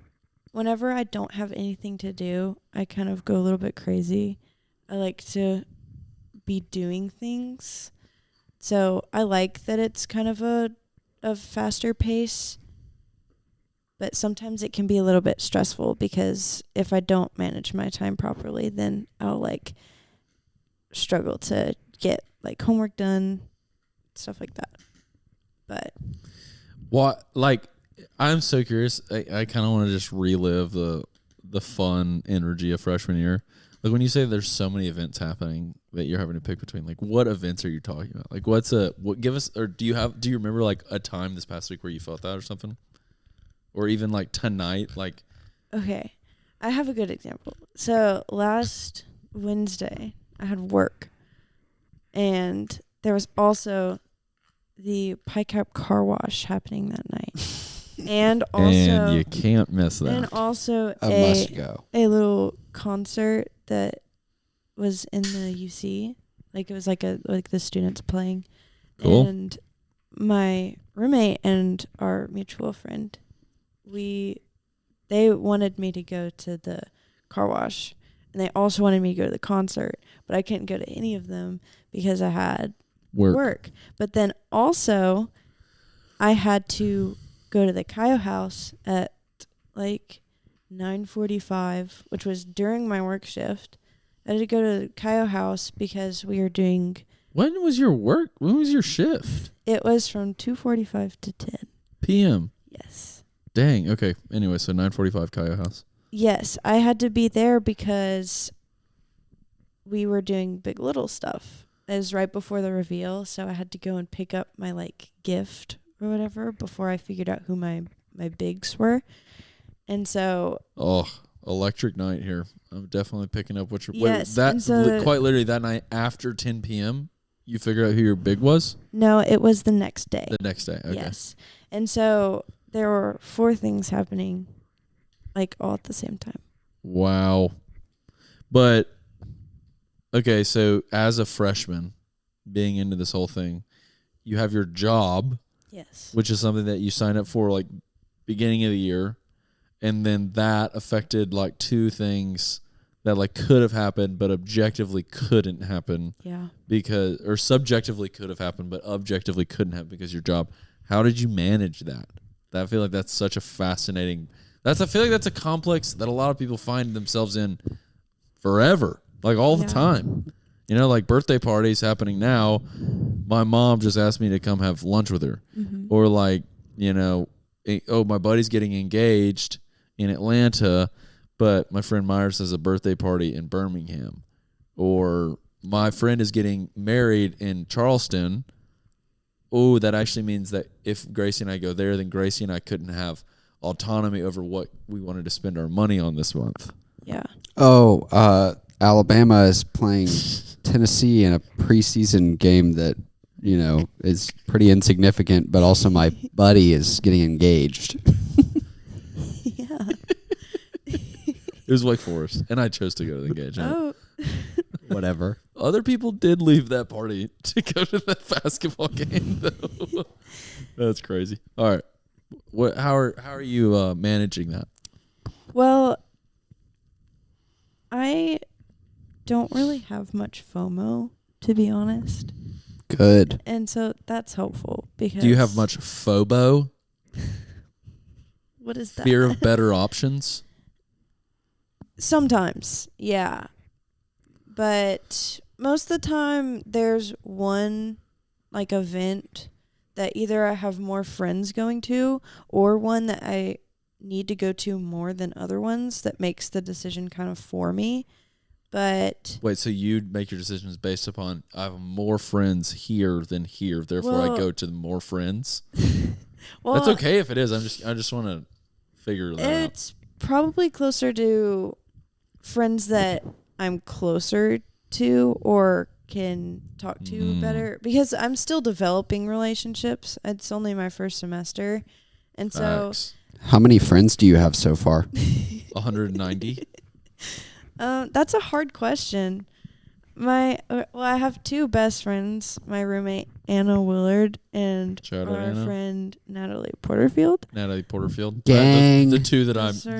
Speaker 3: Whenever I don't have anything to do, I kind of go a little bit crazy. I like to be doing things. So I like that it's kind of a faster pace. But sometimes it can be a little bit stressful because if I don't manage my time properly, then I'll like struggle to get like homework done, stuff like that. But
Speaker 1: what, like, I'm so curious. I kind of want to just relive the fun energy of freshman year. Like, when you say there's so many events happening that you're having to pick between, like, what events are you talking about? Like, give us, or do you remember like a time this past week where you felt that or something? Or even like tonight, like.
Speaker 3: Okay. I have a good example. So last Wednesday, I had work, and there was also the Pike Up car wash happening that night, and also
Speaker 1: And you can't miss that.
Speaker 3: and also
Speaker 2: A must go.
Speaker 3: a little concert that was in the UC. Like it was like the students playing.
Speaker 1: Cool.
Speaker 3: And my roommate and our mutual friend, they wanted me to go to the car wash, and they also wanted me to go to the concert, but I couldn't go to any of them because I had work. But then also I had to go to the Kyo house at like 9:45, which was during my work shift. I had to go to the Kyo house because we were doing...
Speaker 1: When was your work? When was your shift?
Speaker 3: It was from 2:45 to 10
Speaker 1: PM.
Speaker 3: Yes.
Speaker 1: Dang. Okay. Anyway, so 9:45 Kaya House.
Speaker 3: Yes, I had to be there because we were doing Big Little stuff. It was right before the reveal, so I had to go and pick up my like gift or whatever before I figured out who my bigs were. And so
Speaker 1: Electric night here. I'm definitely picking up what you're...
Speaker 3: Yes,
Speaker 1: Wait,
Speaker 3: and so
Speaker 1: quite literally that night after 10 p.m., you figure out who your big was?
Speaker 3: No, it was the next day.
Speaker 1: The next day, okay.
Speaker 3: Yes. And so there were 4 things happening like all at the same time.
Speaker 1: Wow. But, okay, so as a freshman, being into this whole thing, you have your job.
Speaker 3: Yes.
Speaker 1: Which is something that you sign up for like beginning of the year. And then that affected like 2 things that like could have happened, but objectively couldn't happen.
Speaker 3: Yeah.
Speaker 1: Or subjectively could have happened, but objectively couldn't have because of your job. How did you manage that? I feel like that's such a fascinating... I feel like that's a complex that a lot of people find themselves in forever, like all the time. You know, like birthday parties happening now. My mom just asked me to come have lunch with her. Mm-hmm. Or like, you know, my buddy's getting engaged in Atlanta, but my friend Myres has a birthday party in Birmingham. Or my friend is getting married in Charleston. Oh, that actually means that if Gracie and I go there, then Gracie and I couldn't have autonomy over what we wanted to spend our money on this month.
Speaker 3: Yeah.
Speaker 2: Oh, Alabama is playing Tennessee in a preseason game that, you know, is pretty insignificant, but also my buddy is getting engaged.
Speaker 3: Yeah.
Speaker 1: It was Wake Forest, and I chose to go to the engagement.
Speaker 3: Oh.
Speaker 2: Whatever.
Speaker 1: Other people did leave that party to go to that basketball game, though. That's crazy. All right. How are you managing that?
Speaker 3: Well, I don't really have much FOMO, to be honest.
Speaker 2: Good.
Speaker 3: And so that's helpful because...
Speaker 1: Do you have much FOBO?
Speaker 3: What is that?
Speaker 1: Fear of better options?
Speaker 3: Sometimes, yeah. But most of the time, there's one like event that either I have more friends going to or one that I need to go to more than other ones that makes the decision kind of for me. But
Speaker 1: wait, so you'd make your decisions based upon I have more friends here than here, therefore I go to more friends? Well, that's okay if it is. I just want to figure that out.
Speaker 3: It's probably closer to friends that I'm closer to or can talk to better because I'm still developing relationships. It's only my first semester. And
Speaker 1: Facts.
Speaker 3: so
Speaker 2: how many friends do you have so far?
Speaker 1: 190.
Speaker 3: That's a hard question. I have 2 best friends, my roommate Anna Willard and our friend Natalie Porterfield.
Speaker 2: Gang.
Speaker 1: The 2 that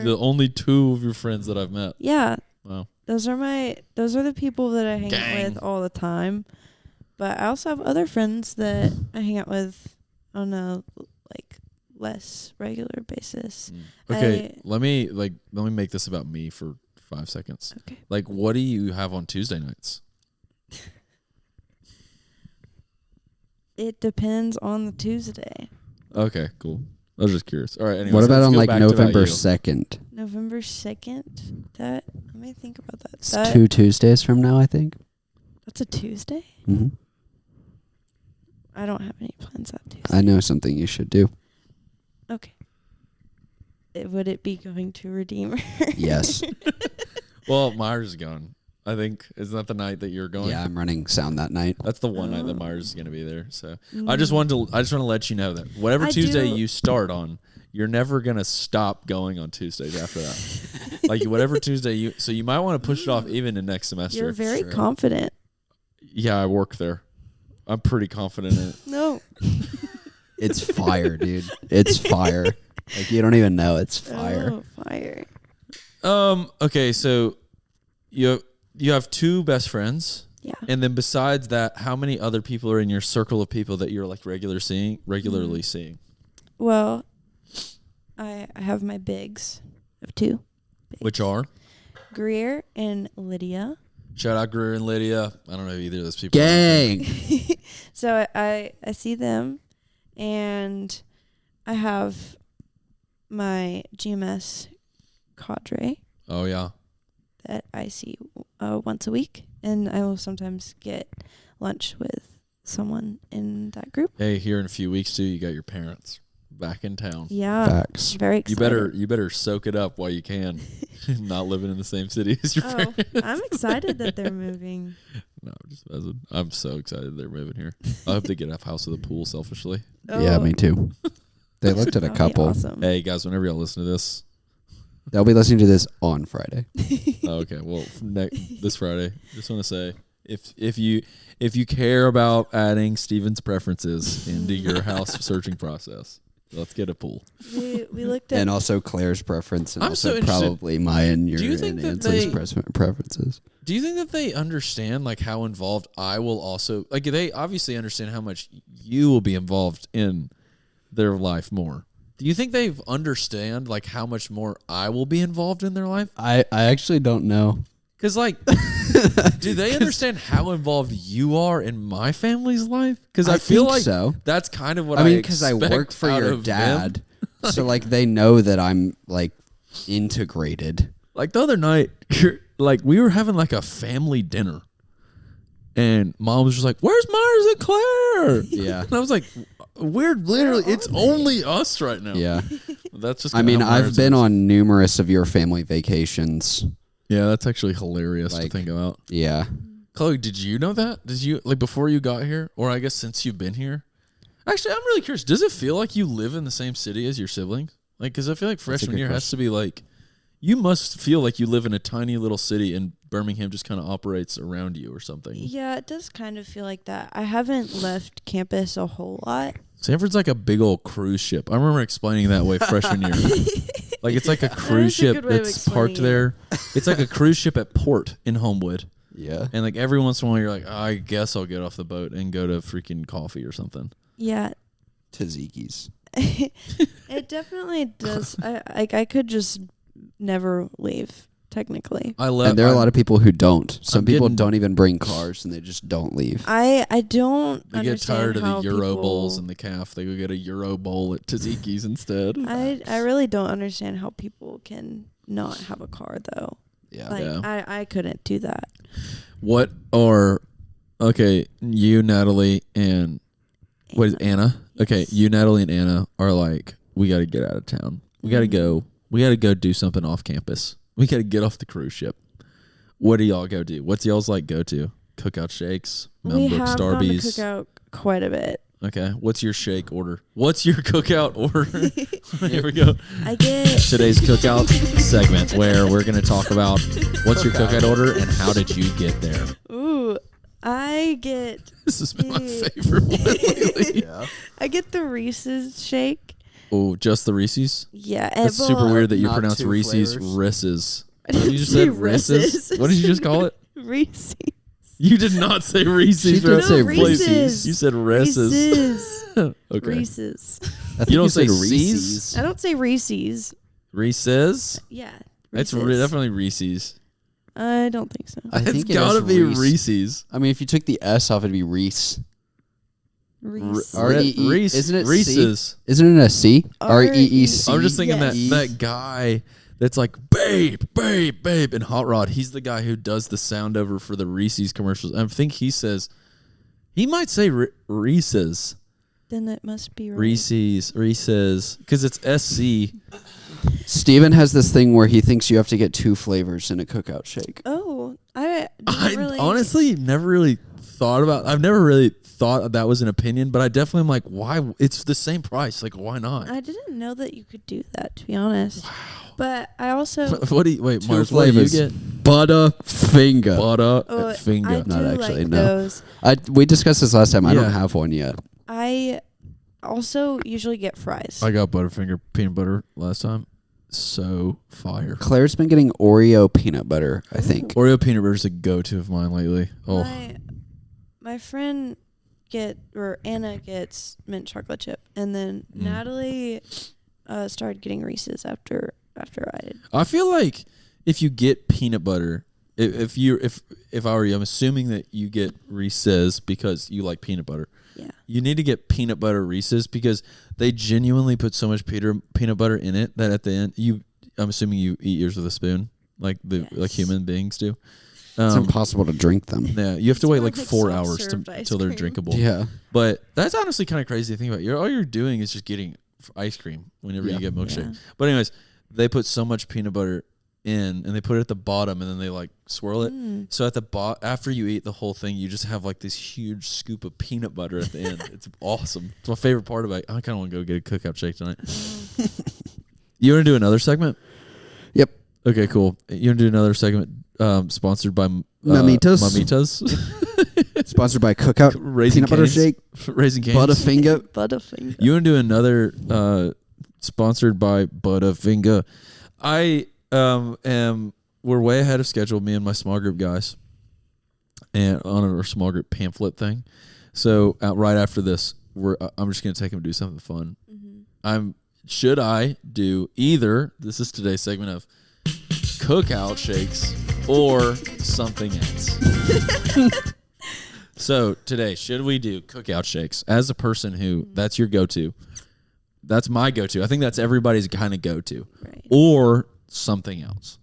Speaker 1: the only 2 of your friends that I've met.
Speaker 3: Yeah.
Speaker 1: Wow.
Speaker 3: Those are the people that I hang out with all the time. But I also have other friends that I hang out with on a like less regular basis.
Speaker 1: Okay, let me make this about me for 5 seconds.
Speaker 3: Okay.
Speaker 1: Like, what do you have on Tuesday nights?
Speaker 3: It depends on the Tuesday.
Speaker 1: Okay, cool. I was just curious. All right. Anyways,
Speaker 2: what about on like November
Speaker 1: 2nd?
Speaker 3: November 2nd? Let me think about that.
Speaker 2: It's 2 Tuesdays from now, I think.
Speaker 3: That's a Tuesday?
Speaker 2: Mm-hmm.
Speaker 3: I don't have any plans that Tuesday.
Speaker 2: I know something you should do.
Speaker 3: Okay. would it be going to Redeemer?
Speaker 2: Yes.
Speaker 1: Well, Myres is going. I think isn't that the night that you're going?
Speaker 2: Yeah, I'm running sound that night.
Speaker 1: That's the one night that Myres is going to be there. So I just want to let you know that whatever Tuesday you start on, you're never going to stop going on Tuesdays after that. Like whatever Tuesday so you might want to push it off even in next semester.
Speaker 3: You're very confident.
Speaker 1: Yeah, I work there. I'm pretty confident in it.
Speaker 3: No.
Speaker 2: It's fire, dude. It's fire. Like you don't even know it's fire.
Speaker 3: Oh, fire.
Speaker 1: Okay, so you have 2 best friends.
Speaker 3: Yeah.
Speaker 1: And then besides that, how many other people are in your circle of people that you're like regularly seeing?
Speaker 3: Well, I have my bigs. I have 2. Bigs.
Speaker 1: Which are?
Speaker 3: Greer and Lydia.
Speaker 1: Shout out Greer and Lydia. I don't know either of those people.
Speaker 2: Gang.
Speaker 3: So I see them, and I have my GMS cadre
Speaker 1: Oh, yeah.
Speaker 3: that I see once a week, and I will sometimes get lunch with someone in that group.
Speaker 1: Hey, here in a few weeks, too, you got your parents back in town.
Speaker 3: Yeah.
Speaker 2: Facts.
Speaker 3: Very excited.
Speaker 1: You better soak it up while you can. Not living in the same city as your parents.
Speaker 3: I'm excited that they're moving.
Speaker 1: No, I'm so excited they're moving here. I hope they get a house with a pool, selfishly.
Speaker 2: Yeah, me too. They looked at a
Speaker 3: That'd be
Speaker 2: couple.
Speaker 3: awesome.
Speaker 1: Hey, guys, whenever y'all listen to this.
Speaker 2: They'll be listening to this on Friday.
Speaker 1: Oh, okay, well, this Friday, just want to say, if you care about adding Steven's preferences into your house searching process, let's get a pool.
Speaker 3: We looked at
Speaker 2: And also Claire's preference, and
Speaker 1: I'm
Speaker 2: also
Speaker 1: so interested.
Speaker 2: probably mine, your,
Speaker 1: Do you think
Speaker 2: and
Speaker 1: that
Speaker 2: Ansley's preferences.
Speaker 1: Do you think that they understand like how involved I will also like? They obviously understand how much you will be involved in their life more. Do you think they understand like how much more I will be involved in their life?
Speaker 2: I actually don't know.
Speaker 1: Because like, do they understand how involved you are in my family's life? Because I feel
Speaker 2: think
Speaker 1: like
Speaker 2: so.
Speaker 1: that's kind of what
Speaker 2: I mean,
Speaker 1: because
Speaker 2: I work for your dad, so like they know that I'm like integrated.
Speaker 1: Like the other night, like we were having like a family dinner, and Mom was just like, "Where's Myres and Claire?"
Speaker 2: Yeah.
Speaker 1: And I was like, "We're literally, it's only us right now."
Speaker 2: Yeah.
Speaker 1: That's just.
Speaker 2: I mean,
Speaker 1: how
Speaker 2: I've
Speaker 1: Myres
Speaker 2: been
Speaker 1: is.
Speaker 2: on numerous of your family vacations.
Speaker 1: Yeah, that's actually hilarious to
Speaker 2: Like-
Speaker 1: think about.
Speaker 2: Yeah.
Speaker 1: Chloe, did you know that? Did you like before you got here, or I guess since you've been here? Actually, I'm really curious. Does it feel like you live in the same city as your siblings? Like, because I feel like freshman
Speaker 2: good
Speaker 1: year has to be like, you must feel like you live in a tiny little city, and Birmingham just kind of operates around you or something.
Speaker 3: Yeah, it does kind of feel like that. I haven't left campus a whole lot.
Speaker 1: Sanford's like a big old cruise ship. I remember explaining that way freshman year. Like it's like a cruise
Speaker 3: is a
Speaker 1: ship
Speaker 3: good way of
Speaker 1: that's parked
Speaker 3: explaining
Speaker 1: there. It's like a cruise ship at port in Homewood.
Speaker 2: Yeah.
Speaker 1: And like every once in a while, you're like, I guess I'll get off the boat and go to freaking coffee or something.
Speaker 3: Yeah,
Speaker 2: Taziki's.
Speaker 3: it definitely does. I could just never leave. Technically,
Speaker 2: And there are a lot of people who don't. Some people
Speaker 1: getting-
Speaker 2: don't even bring cars, and they just don't leave.
Speaker 3: I don't.
Speaker 1: They get tired of
Speaker 3: understand
Speaker 1: the
Speaker 3: how
Speaker 1: Euro
Speaker 3: people-
Speaker 1: bowls and the calf. They go get a Euro bowl at Taziki's instead.
Speaker 3: I really don't understand how people can not have a car though.
Speaker 2: Yeah.
Speaker 3: Like
Speaker 1: Yeah.
Speaker 3: I couldn't do that.
Speaker 1: What are okay? You, Natalie, and what is Anna? Okay,
Speaker 3: Yes.
Speaker 1: you, Natalie, and Anna are like, we got to get out of town. We got to go. We got to go do something off campus. We got to get off the cruise ship. What do y'all go do? What's y'all's like go to? Cookout shakes,
Speaker 3: We
Speaker 1: Mountain Brook
Speaker 3: have gone to
Speaker 1: Starbies.
Speaker 3: Cookout quite a bit.
Speaker 1: Okay, what's your shake order? What's your cookout order? Here we go.
Speaker 3: I get
Speaker 1: Today's cookout segment where we're going to talk about what's your cookout order and how did you get there.
Speaker 3: ooh, I get
Speaker 1: This has been my
Speaker 3: the-
Speaker 1: favorite one lately.
Speaker 2: Yeah.
Speaker 3: I get the Reese's shake.
Speaker 1: Oh, just the Reese's?
Speaker 3: Yeah,
Speaker 1: That's super weird that you
Speaker 2: Not
Speaker 1: pronounce
Speaker 2: two
Speaker 1: Reese's
Speaker 2: flavors.
Speaker 1: Reese's.
Speaker 3: I
Speaker 1: What did
Speaker 3: didn't
Speaker 1: you just
Speaker 3: say
Speaker 1: say? Reese's? What did you just call it?
Speaker 3: Reese's.
Speaker 1: You did not say Reese's.
Speaker 2: She
Speaker 1: bro.
Speaker 2: did say
Speaker 1: Please.
Speaker 3: Reese's.
Speaker 1: You said Reese's.
Speaker 3: Reese's.
Speaker 1: Okay.
Speaker 3: Reese's.
Speaker 2: I think
Speaker 1: You don't say
Speaker 2: said
Speaker 1: C's?
Speaker 3: I don't say Reese's.
Speaker 1: Reese's?
Speaker 3: Yeah.
Speaker 1: It's
Speaker 3: Reese's.
Speaker 1: definitely Reese's.
Speaker 3: I don't think so.
Speaker 2: I think
Speaker 1: It's
Speaker 2: it
Speaker 1: gotta
Speaker 2: is
Speaker 1: be
Speaker 2: Reese.
Speaker 1: Reese's.
Speaker 2: I mean, if you took the S off, it'd be Reese.
Speaker 3: Reese.
Speaker 2: R-E-E.
Speaker 1: Reese.
Speaker 2: Isn't it C?
Speaker 1: Reese's.
Speaker 2: Isn't it a C? R-E-E-C.
Speaker 1: I'm just thinking
Speaker 3: Yes.
Speaker 1: that guy that's like, babe, babe, babe, in Hot Rod. He's the guy who does the sound over for the Reese's commercials. I think he says, he might say Reese's.
Speaker 3: Then it must be right.
Speaker 1: Reese's, because it's SC.
Speaker 2: Steven has this thing where he thinks you have to get 2 flavors in a Cookout shake.
Speaker 3: Oh, I
Speaker 1: honestly never really thought about. I've never really thought that was an opinion, but I definitely am like, why? It's the same price. Like, why not?
Speaker 3: I didn't know that you could do that, to be honest. Wow. But I also
Speaker 1: what do you wait,
Speaker 2: 2
Speaker 1: Myres? What do you
Speaker 2: flavors.
Speaker 1: get?
Speaker 2: Butterfinger.
Speaker 1: Butterfinger.
Speaker 3: I
Speaker 2: Not
Speaker 3: do
Speaker 2: actually,
Speaker 3: like
Speaker 2: no.
Speaker 3: those.
Speaker 2: We discussed this last time. I
Speaker 1: Yeah.
Speaker 2: don't have one yet.
Speaker 3: I also usually get fries.
Speaker 1: I got Butterfinger peanut butter last time. So fire.
Speaker 2: Claire's been getting Oreo peanut butter, I think.
Speaker 1: Oreo peanut butter is a go-to of mine lately. Oh,
Speaker 3: My friend Anna gets mint chocolate chip, and then Natalie started getting Reese's after I did.
Speaker 1: I feel like if you get peanut butter, if I were you, I'm assuming that you get Reese's because you like peanut butter.
Speaker 3: Yeah.
Speaker 1: You need to get peanut butter Reese's because they genuinely put so much peanut butter in it that at the end I'm assuming you eat yours with a spoon like human beings do.
Speaker 2: It's impossible to drink them.
Speaker 1: Yeah, you have to wait like
Speaker 3: like
Speaker 1: 4
Speaker 3: soft
Speaker 1: hours
Speaker 3: served
Speaker 1: till they're
Speaker 3: ice cream.
Speaker 1: drinkable.
Speaker 2: Yeah.
Speaker 1: But that's honestly kind of crazy to think about. All you're doing is just getting ice cream whenever you get milkshake.
Speaker 3: Yeah.
Speaker 1: But anyways, they put so much peanut butter in, and they put it at the bottom, and then they like swirl it. So at the after you eat the whole thing, you just have like this huge scoop of peanut butter at the end. It's awesome. It's my favorite part about it. I kind of want to go get a Cookout shake tonight. You want to do another segment?
Speaker 2: Yep.
Speaker 1: Okay, cool. You want to do another segment sponsored by
Speaker 2: Mamitas. Sponsored by Cookout
Speaker 1: Raising
Speaker 2: peanut butter
Speaker 1: Cane's.
Speaker 2: shake.
Speaker 1: Raising Cane's.
Speaker 3: Butterfinger.
Speaker 1: You want to do another sponsored by Butterfinger. We're way ahead of schedule, me and my small group guys, and on our small group pamphlet thing. So right after this, I'm just gonna take him to do something fun. Should I do either? This is today's segment of Cookout shakes or something else. So today, should we do Cookout shakes? As a person who that's your go-to, that's my go-to. I think that's everybody's kind of go-to,
Speaker 3: Right.
Speaker 1: or something else.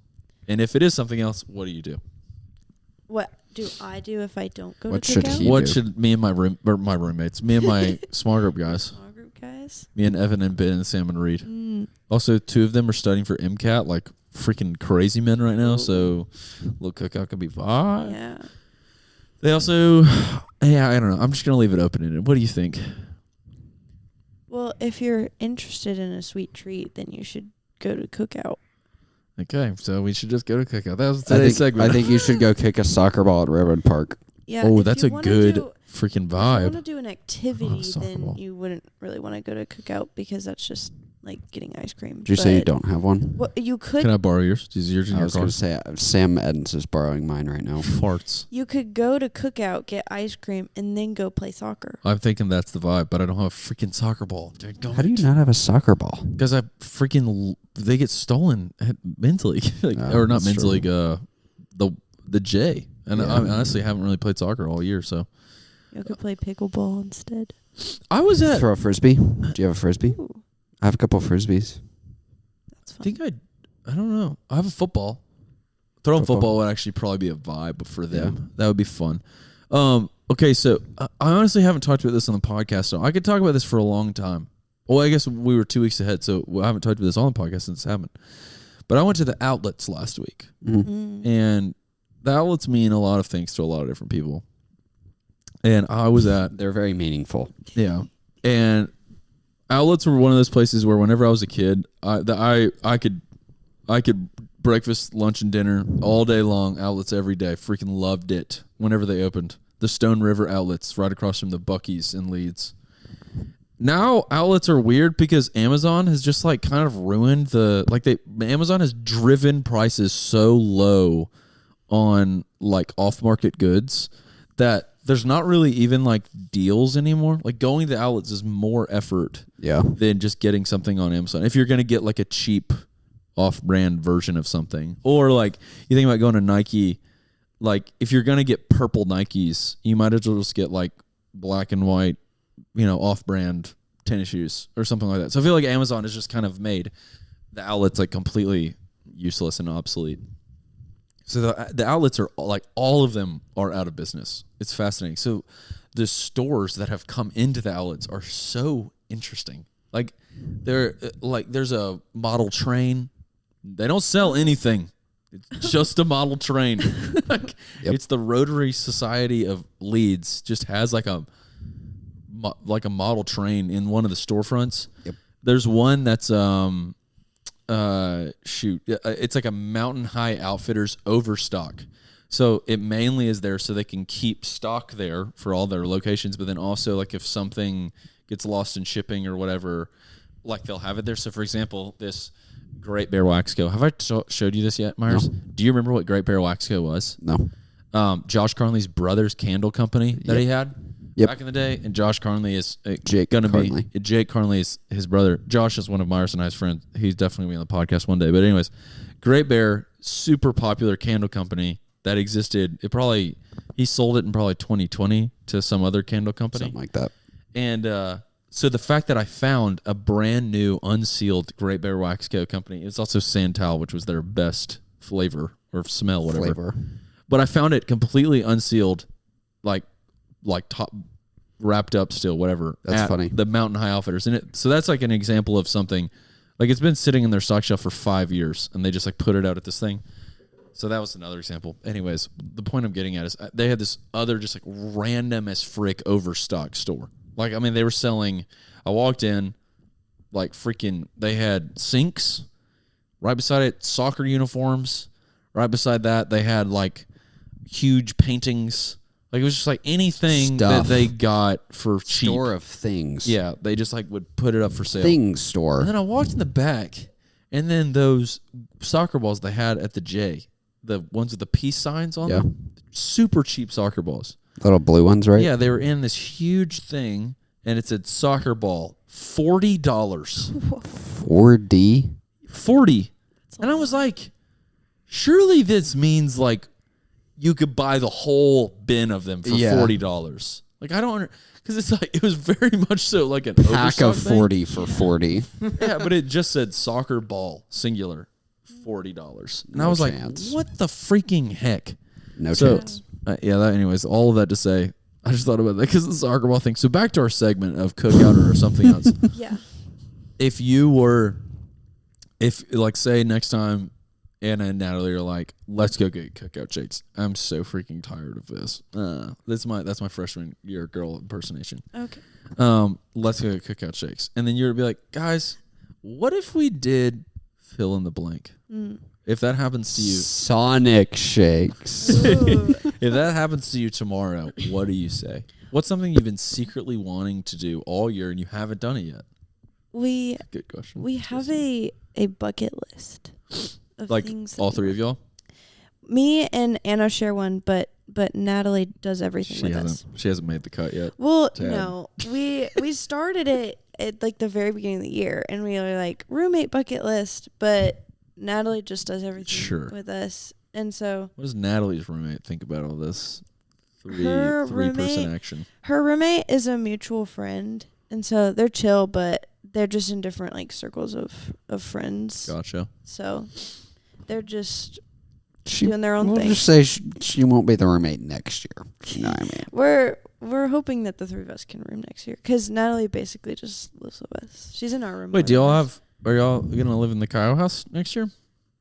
Speaker 1: And if it is something else, what do you do?
Speaker 3: What do I do if I don't go
Speaker 2: What
Speaker 3: to
Speaker 2: should
Speaker 3: Cookout?
Speaker 2: he-
Speaker 1: What
Speaker 2: do?
Speaker 1: should me and my roommates, me and my small group guys,
Speaker 3: Small group guys.
Speaker 1: me and Evan and Ben and Sam and Reed. Also, 2 of them are studying for MCAT, like freaking crazy men right now. So, little Cookout could be fine.
Speaker 3: Yeah.
Speaker 1: They also, yeah, I don't know. I'm just gonna leave it open ended. What do you think?
Speaker 3: Well, if you're interested in a sweet treat, then you should go to Cookout.
Speaker 1: Okay, so we should just go to Cookout. That was today's segment.
Speaker 2: I think you should go kick a soccer ball at Railroad Park.
Speaker 3: Yeah.
Speaker 1: Oh,
Speaker 3: if
Speaker 1: that's
Speaker 3: you
Speaker 1: a
Speaker 3: wanna
Speaker 1: good
Speaker 3: do-
Speaker 1: freaking
Speaker 3: If you want
Speaker 1: vibe.
Speaker 3: to do an activity,
Speaker 1: soccer
Speaker 3: then
Speaker 1: ball.
Speaker 3: you wouldn't really want to go to Cookout because that's just like getting ice cream.
Speaker 2: Did you say you don't have one?
Speaker 3: What you could
Speaker 1: Can I borrow yours? Is yours in
Speaker 2: I
Speaker 1: your
Speaker 2: was
Speaker 1: car?
Speaker 2: going to say, Sam Edens is borrowing mine right now.
Speaker 1: Farts.
Speaker 3: you could go to Cookout, get ice cream, and then go play soccer.
Speaker 1: I'm thinking that's the vibe, but I don't have a freaking soccer ball.
Speaker 2: How do you not have a soccer ball?
Speaker 1: Because they get stolen at Men's League, or not
Speaker 2: that's
Speaker 1: Men's
Speaker 2: true.
Speaker 1: League, the J. And
Speaker 2: Yeah.
Speaker 1: I honestly haven't really played soccer all year, so
Speaker 3: You could play pickleball instead.
Speaker 1: I was at.
Speaker 2: Throw a frisbee? Do you have a frisbee?
Speaker 3: Ooh,
Speaker 2: I have a couple frisbees.
Speaker 3: that's
Speaker 1: I
Speaker 3: fun.
Speaker 1: think I don't know. I have a football. Throwing
Speaker 2: Football.
Speaker 1: football would actually probably be a vibe for them. Yeah. That would be fun. Okay, so I honestly haven't talked about this on the podcast, so I could talk about this for a long time. Well, I guess we were 2 weeks ahead, so I haven't talked about this on the podcast since it happened. But I went to the outlets last week, and the outlets mean a lot of things to a lot of different people. And I was at
Speaker 2: They're very meaningful.
Speaker 1: yeah, and outlets were one of those places where whenever I was a kid, I could breakfast, lunch, and dinner all day long. Outlets every day, freaking loved it. Whenever they opened the Stone River outlets, right across from the Buc-ee's in Leeds. Now outlets are weird because Amazon has just like kind of ruined Amazon has driven prices so low on like off-market goods that there's not really even like deals anymore. Like going to the outlets is more effort
Speaker 2: Yeah.
Speaker 1: than just getting something on Amazon. If you're going to get like a cheap off-brand version of something, or like you think about going to Nike, like if you're going to get purple Nikes, you might as well just get like black and white, off-brand tennis shoes or something like that. So I feel like Amazon has just kind of made the outlets like completely useless and obsolete. So the outlets are like all of them are out of business. It's fascinating. So the stores that have come into the outlets are so interesting. Like there's a model train They don't sell anything. It's just a model train. Like,
Speaker 2: Yep.
Speaker 1: It's the Rotary Society of Leeds. Just has like a model train in one of the storefronts.
Speaker 2: Yep.
Speaker 1: There's one that's it's like a Mountain High Outfitters overstock. So it mainly is there so they can keep stock there for all their locations, but then also like if something gets lost in shipping or whatever, like they'll have it there. So for example, this Great Bear Wax Co. Have I showed you this yet, Myres?
Speaker 2: No.
Speaker 1: Do you remember what Great Bear Wax Co. was?
Speaker 2: No.
Speaker 1: Josh Carnley's brother's candle company that he had back in the day, and Josh Carnley is
Speaker 2: Jake Carnley.
Speaker 1: Jake Carnley is his brother. Josh is one of Myres and I's friends. He's definitely going to be on the podcast one day. But anyways, Great Bear, super popular candle company that existed. He sold it in probably 2020 to some other candle company,
Speaker 2: Something like that.
Speaker 1: and so the fact that I found a brand new unsealed Great Bear Wax Co. company, it's also Santal, which was their best flavor or smell, whatever. But I found it completely unsealed, like top wrapped up still, whatever.
Speaker 2: That's funny.
Speaker 1: The Mountain High Outfitters, so that's like an example of something. Like it's been sitting in their stock shelf for 5 years, and they just like put it out at this thing. So that was another example. Anyways, the point I'm getting at is they had this other just like random as frick overstock store. Like, I mean, they were selling, I walked in, like freaking, they had sinks. Right beside it, soccer uniforms. Right beside that, they had like huge paintings. Like, it was just like anything that they got for cheap.
Speaker 2: Store of things.
Speaker 1: Yeah, they just like would put it up for sale.
Speaker 2: Things store.
Speaker 1: And then I walked in the back, and then those soccer balls they had at the J, the ones with the peace signs on them, super cheap soccer balls.
Speaker 2: Little blue ones, right?
Speaker 1: Yeah, they were in this huge thing, and it said soccer ball, $40.
Speaker 2: 4D?
Speaker 1: 40. And I was like, surely this means like you could buy the whole bin of them for $40. Like, I don't because it's like it was very much so like an
Speaker 2: pack of
Speaker 1: thing.
Speaker 2: 40 for 40.
Speaker 1: Yeah, but it just said soccer ball singular, $40. And
Speaker 2: No
Speaker 1: I was
Speaker 2: chance.
Speaker 1: like, what the freaking heck?
Speaker 2: No chance.
Speaker 1: Anyways, all of that to say, I just thought about that because the soccer ball thing. So back to our segment of Cookout or something else.
Speaker 3: Yeah.
Speaker 1: If like say next time Anna and Natalie are like, let's go get Cookout shakes. I'm so freaking tired of this. That's my freshman year girl impersonation.
Speaker 3: Okay.
Speaker 1: Let's go get Cookout shakes. And then you're gonna be like, guys, what if we did fill in the blank? If that happens to you,
Speaker 2: Sonic shakes.
Speaker 1: if that happens to you tomorrow, what do you say? What's something you've been secretly wanting to do all year and you haven't done it yet? Good question.
Speaker 3: We have a bucket list of
Speaker 1: Like
Speaker 3: things.
Speaker 1: all three of y'all?
Speaker 3: Me and Anna share one, but Natalie does everything with us.
Speaker 1: She hasn't made the cut yet.
Speaker 3: Well,
Speaker 1: Tad.
Speaker 3: no, we started it at like the very beginning of the year, and we were like roommate bucket list, but Natalie just does everything with us, and so.
Speaker 1: What does Natalie's roommate think about all this?
Speaker 3: Her
Speaker 1: Three-person action.
Speaker 3: Her roommate is a mutual friend, and so they're chill, but they're just in different like circles of friends.
Speaker 1: Gotcha.
Speaker 3: So they're just doing their own thing.
Speaker 2: We'll just say she won't be the roommate next year. You know what I mean?
Speaker 3: We're hoping that the three of us can room next year because Natalie basically just lives with us. She's in our room.
Speaker 1: Wait, are y'all gonna live in the Kyle house next year?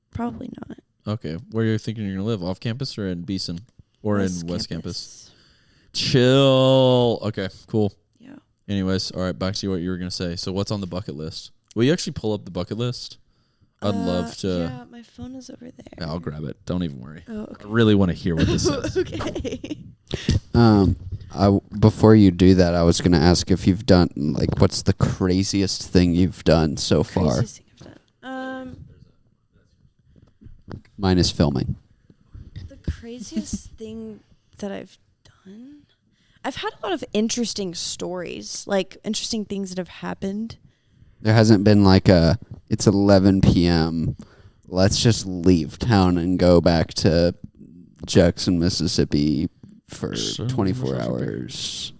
Speaker 3: Probably not.
Speaker 1: Okay, where are you thinking you're gonna live? Off campus or in Beeson or in West Campus? Chill. Okay, cool.
Speaker 3: Yeah.
Speaker 1: Anyways, all right, back to what you were gonna say. So what's on the bucket list? Will you actually pull up the bucket list? I'd love to.
Speaker 3: Yeah, my phone is over there.
Speaker 1: Yeah, I'll grab it. Don't even worry.
Speaker 3: Oh, okay.
Speaker 1: I really want to hear what this is.
Speaker 3: Okay.
Speaker 2: Before you do that, I was gonna ask if you've done like what's the craziest thing you've done so far?
Speaker 3: Craziest thing I've done.
Speaker 2: Mine is filming.
Speaker 3: The craziest thing that I've done. I've had a lot of interesting stories, like interesting things that have happened.
Speaker 2: There hasn't been like it's 11 p.m. Let's just leave town and go back to Jackson, Mississippi for 24 hours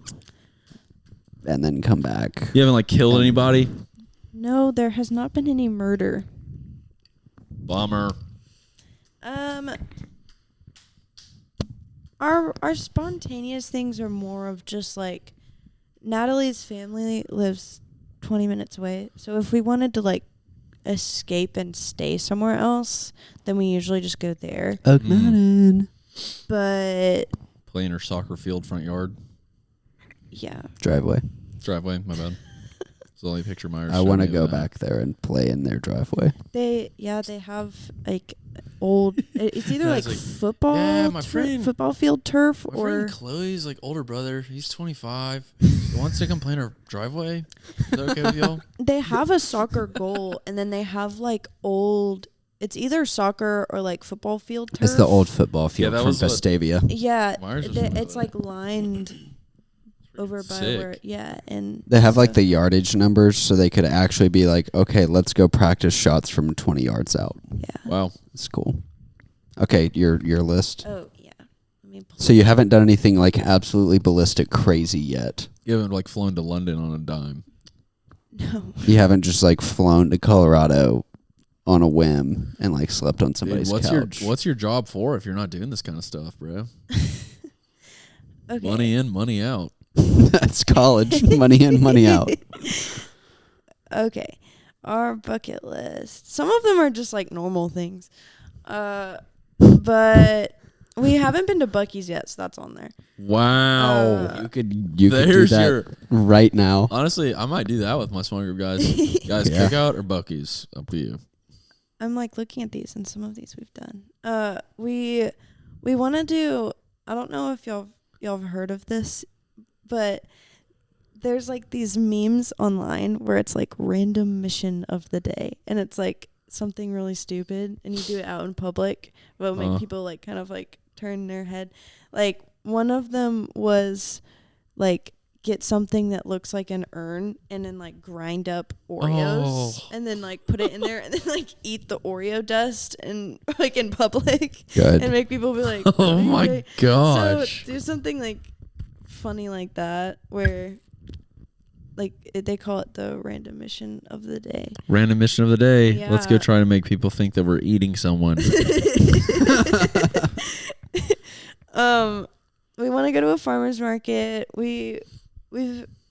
Speaker 2: and then come back.
Speaker 1: You haven't like killed anybody?
Speaker 3: No, there has not been any murder.
Speaker 1: Bummer.
Speaker 3: Our spontaneous things are more of just like Natalie's family lives 20 minutes away. So if we wanted to like escape and stay somewhere else, then we usually just go there.
Speaker 2: Oak Mountain.
Speaker 3: But
Speaker 1: Playing her soccer field front yard.
Speaker 3: yeah.
Speaker 2: Driveway.
Speaker 1: Driveway, my bad. It's the only picture Myres.
Speaker 2: I want to go back there and play in their driveway.
Speaker 3: They have like old. It's either like football.
Speaker 1: Yeah, my friend.
Speaker 3: Football field turf
Speaker 1: My
Speaker 3: or
Speaker 1: friend Chloe's like older brother. He's 25. He wants to come play in our driveway. Is that okay with y'all?
Speaker 3: they have a soccer goal, and then they have like old. It's either soccer or like football field turf.
Speaker 2: It's the old football field
Speaker 1: that
Speaker 2: from
Speaker 1: was what-
Speaker 2: Vestavia.
Speaker 3: Yeah,
Speaker 1: Myres was one of
Speaker 3: it's
Speaker 1: those.
Speaker 3: like lined over by
Speaker 1: Sick.
Speaker 3: where. Yeah, and
Speaker 2: They have like the yardage numbers, so they could actually be like, okay, let's go practice shots from 20 yards out.
Speaker 3: yeah.
Speaker 1: Wow.
Speaker 2: It's cool. Okay, your list.
Speaker 3: Oh yeah. Let me pull
Speaker 2: So you haven't done anything like absolutely ballistic crazy yet.
Speaker 1: You haven't like flown to London on a dime.
Speaker 3: No.
Speaker 2: You haven't just like flown to Colorado on a whim and like slept on somebody's
Speaker 1: Dude,
Speaker 2: couch.
Speaker 1: what's your job for if you're not doing this kind of stuff, bro?
Speaker 3: Okay.
Speaker 1: Money in, money out.
Speaker 2: That's college. Money in, money out.
Speaker 3: Okay. Our bucket list. Some of them are just like normal things. But we haven't been to Buc-ee's yet, so that's on there.
Speaker 1: Wow.
Speaker 2: You could do
Speaker 1: There's
Speaker 2: that
Speaker 1: your.
Speaker 2: right now.
Speaker 1: Honestly, I might do that with my small group guys. Guys,
Speaker 2: Yeah.
Speaker 1: Cookout or Buc-ee's? Up to you.
Speaker 3: I'm like looking at these, and some of these we've done. We want to do. I don't know if y'all have heard of this, but there's like these memes online where it's like random mission of the day, and it's like something really stupid, and you do it out in public, but it'll make people like kind of like turn their head. Like one of them was like get something that looks like an urn and then like grind up Oreos and then like put it in there and then like eat the Oreo dust and like in public
Speaker 2: Good.
Speaker 3: and make people be like,
Speaker 1: Oh
Speaker 3: "What are you
Speaker 1: my
Speaker 3: doing?"
Speaker 1: gosh.
Speaker 3: So do something like funny like that where like they call it the random mission of the day.
Speaker 1: Random mission of the day. Let's go
Speaker 3: Yeah.
Speaker 1: try to make people think that we're eating someone.
Speaker 3: We want to go to a farmer's market. We've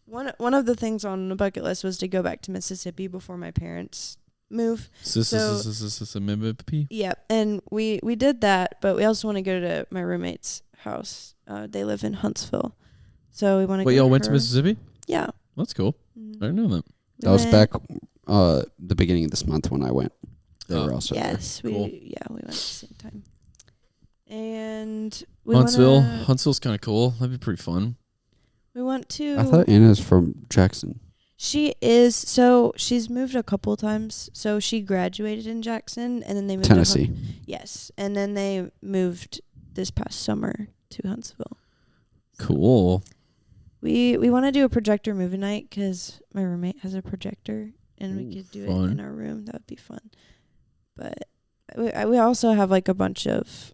Speaker 3: one of the things on the bucket list was to go back to Mississippi before my parents move.
Speaker 1: Mississippi.
Speaker 3: Yeah, and we did that, but we also want to go to my roommate's house. They live in Huntsville, so we want to.
Speaker 1: Wait,
Speaker 3: go
Speaker 1: y'all
Speaker 3: to
Speaker 1: went to
Speaker 3: her.
Speaker 1: Mississippi?
Speaker 3: Yeah.
Speaker 1: That's cool. I didn't know that.
Speaker 2: That was back the beginning of this month when I went. They were also
Speaker 3: Yes,
Speaker 1: Cool.
Speaker 3: we went at the same time. And we
Speaker 1: Huntsville.
Speaker 3: wanna-
Speaker 1: Huntsville's kind of cool. That'd be pretty fun.
Speaker 3: We want to.
Speaker 2: there. I thought Anna's from Jackson.
Speaker 3: She is. So she's moved a couple times. So she graduated in Jackson, and then they moved
Speaker 2: Tennessee.
Speaker 3: To yes, and then they moved this past summer to Huntsville.
Speaker 1: Cool.
Speaker 3: We want to do a projector movie night because my roommate has a projector, and we could do it
Speaker 1: fun.
Speaker 3: in our room. That would be fun. But we also have like a bunch of